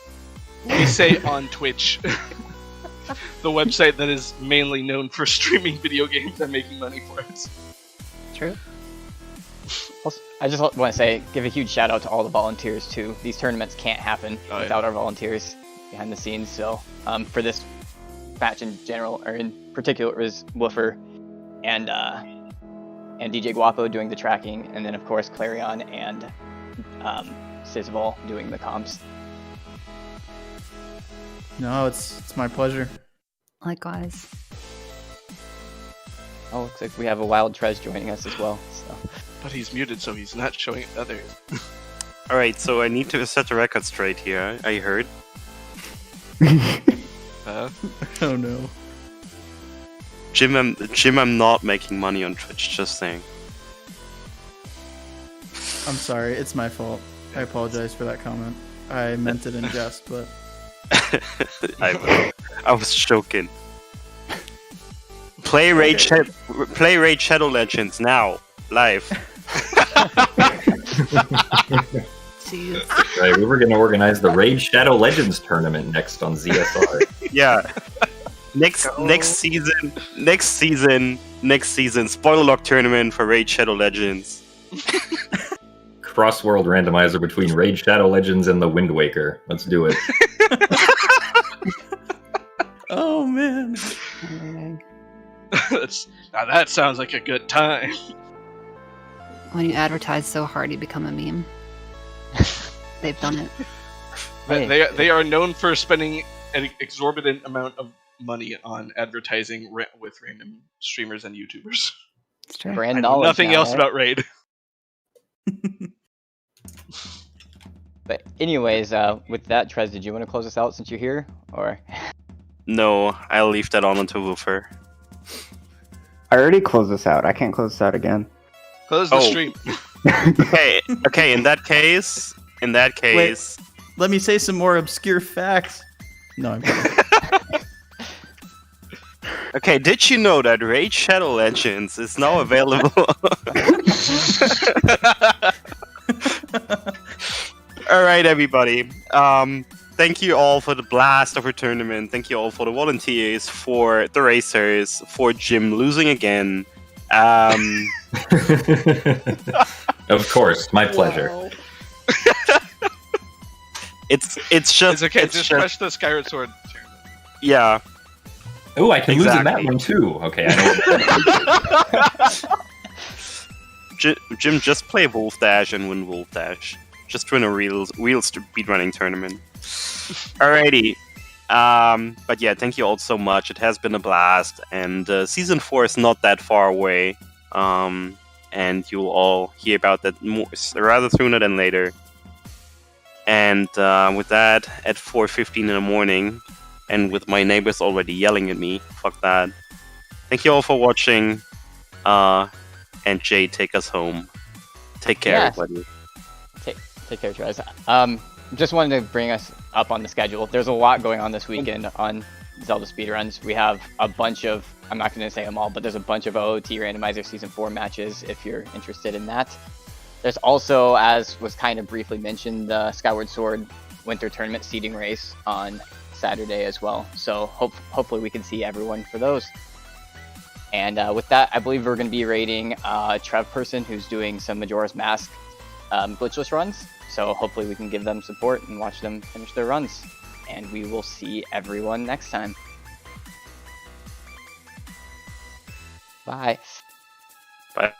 We say on Twitch, the website that is mainly known for streaming video games and making money for it. True. Also, I just want to say, give a huge shout out to all the volunteers too. These tournaments can't happen without our volunteers behind the scenes. So for this match in general, or in particular, it was Woofer and DJ Guapo doing the tracking, and then of course Clarion and Sizval doing the comps. No, it's my pleasure. Likewise. Oh, looks like we have a wild Trez joining us as well. So. But he's muted, so he's not showing others. Alright, so I need to set the record straight here, I heard. Oh no. Jim, I'm not making money on Twitch, just saying. I'm sorry, it's my fault. I apologize for that comment. I meant it in jest, but I was joking. Play Raid Shadow Legends now, live. Jeez. Right, we were going to organize the Raid Shadow Legends tournament next on ZSR. Yeah. Next season, spoiler lock tournament for Raid Shadow Legends. Cross-world randomizer between Raid Shadow Legends and the Wind Waker. Let's do it. oh man. Now that sounds like a good time. When you advertise so hard, you become a meme. They've done it. Hey. They are known for spending an exorbitant amount of money on advertising with random streamers and YouTubers. It's true. Brand I know knowledge nothing now, else right? about Raid. But anyways, with that, Trez, did you want to close us out since you're here, or? No, I'll leave that on until Woofer. I already closed this out. I can't close this out again. Close the Oh. stream. Okay, in that case... Wait, let me say some more obscure facts. No, I'm kidding. Okay, did you know that Raid Shadow Legends is now available? Alright, everybody. Thank you all for the blast of our tournament. Thank you all for the volunteers, for the racers, for Jim losing again. Of course, my pleasure. Wow. It's just It's okay, just crush the Skyward Sword. yeah. Oh, I can lose in that Exactly. one too. Okay, I know. Jim, just play Wolf Dash and win Wolf Dash. Just win a real speedrunning tournament. Alrighty. But yeah, thank you all so much. It has been a blast, and season 4 is not that far away. And you'll all hear about that rather sooner than later. And with that, at 4:15 in the morning, and with my neighbors already yelling at me, fuck that. Thank you all for watching. And Jay, take us home. Take care, Yes. everybody. Take care, Trez. Just wanted to bring us up on the schedule. There's a lot going on this weekend on Zelda Speedruns. We have a bunch of, I'm not going to say them all, but there's a bunch of OOT Randomizer Season 4 matches if you're interested in that. There's also, as was kind of briefly mentioned, the Skyward Sword Winter Tournament seeding race on Saturday as well. So hopefully we can see everyone for those. And with that, I believe we're going to be rating Trev Person, who's doing some Majora's Mask glitchless runs. So hopefully we can give them support and watch them finish their runs. And we will see everyone next time. Bye. Bye.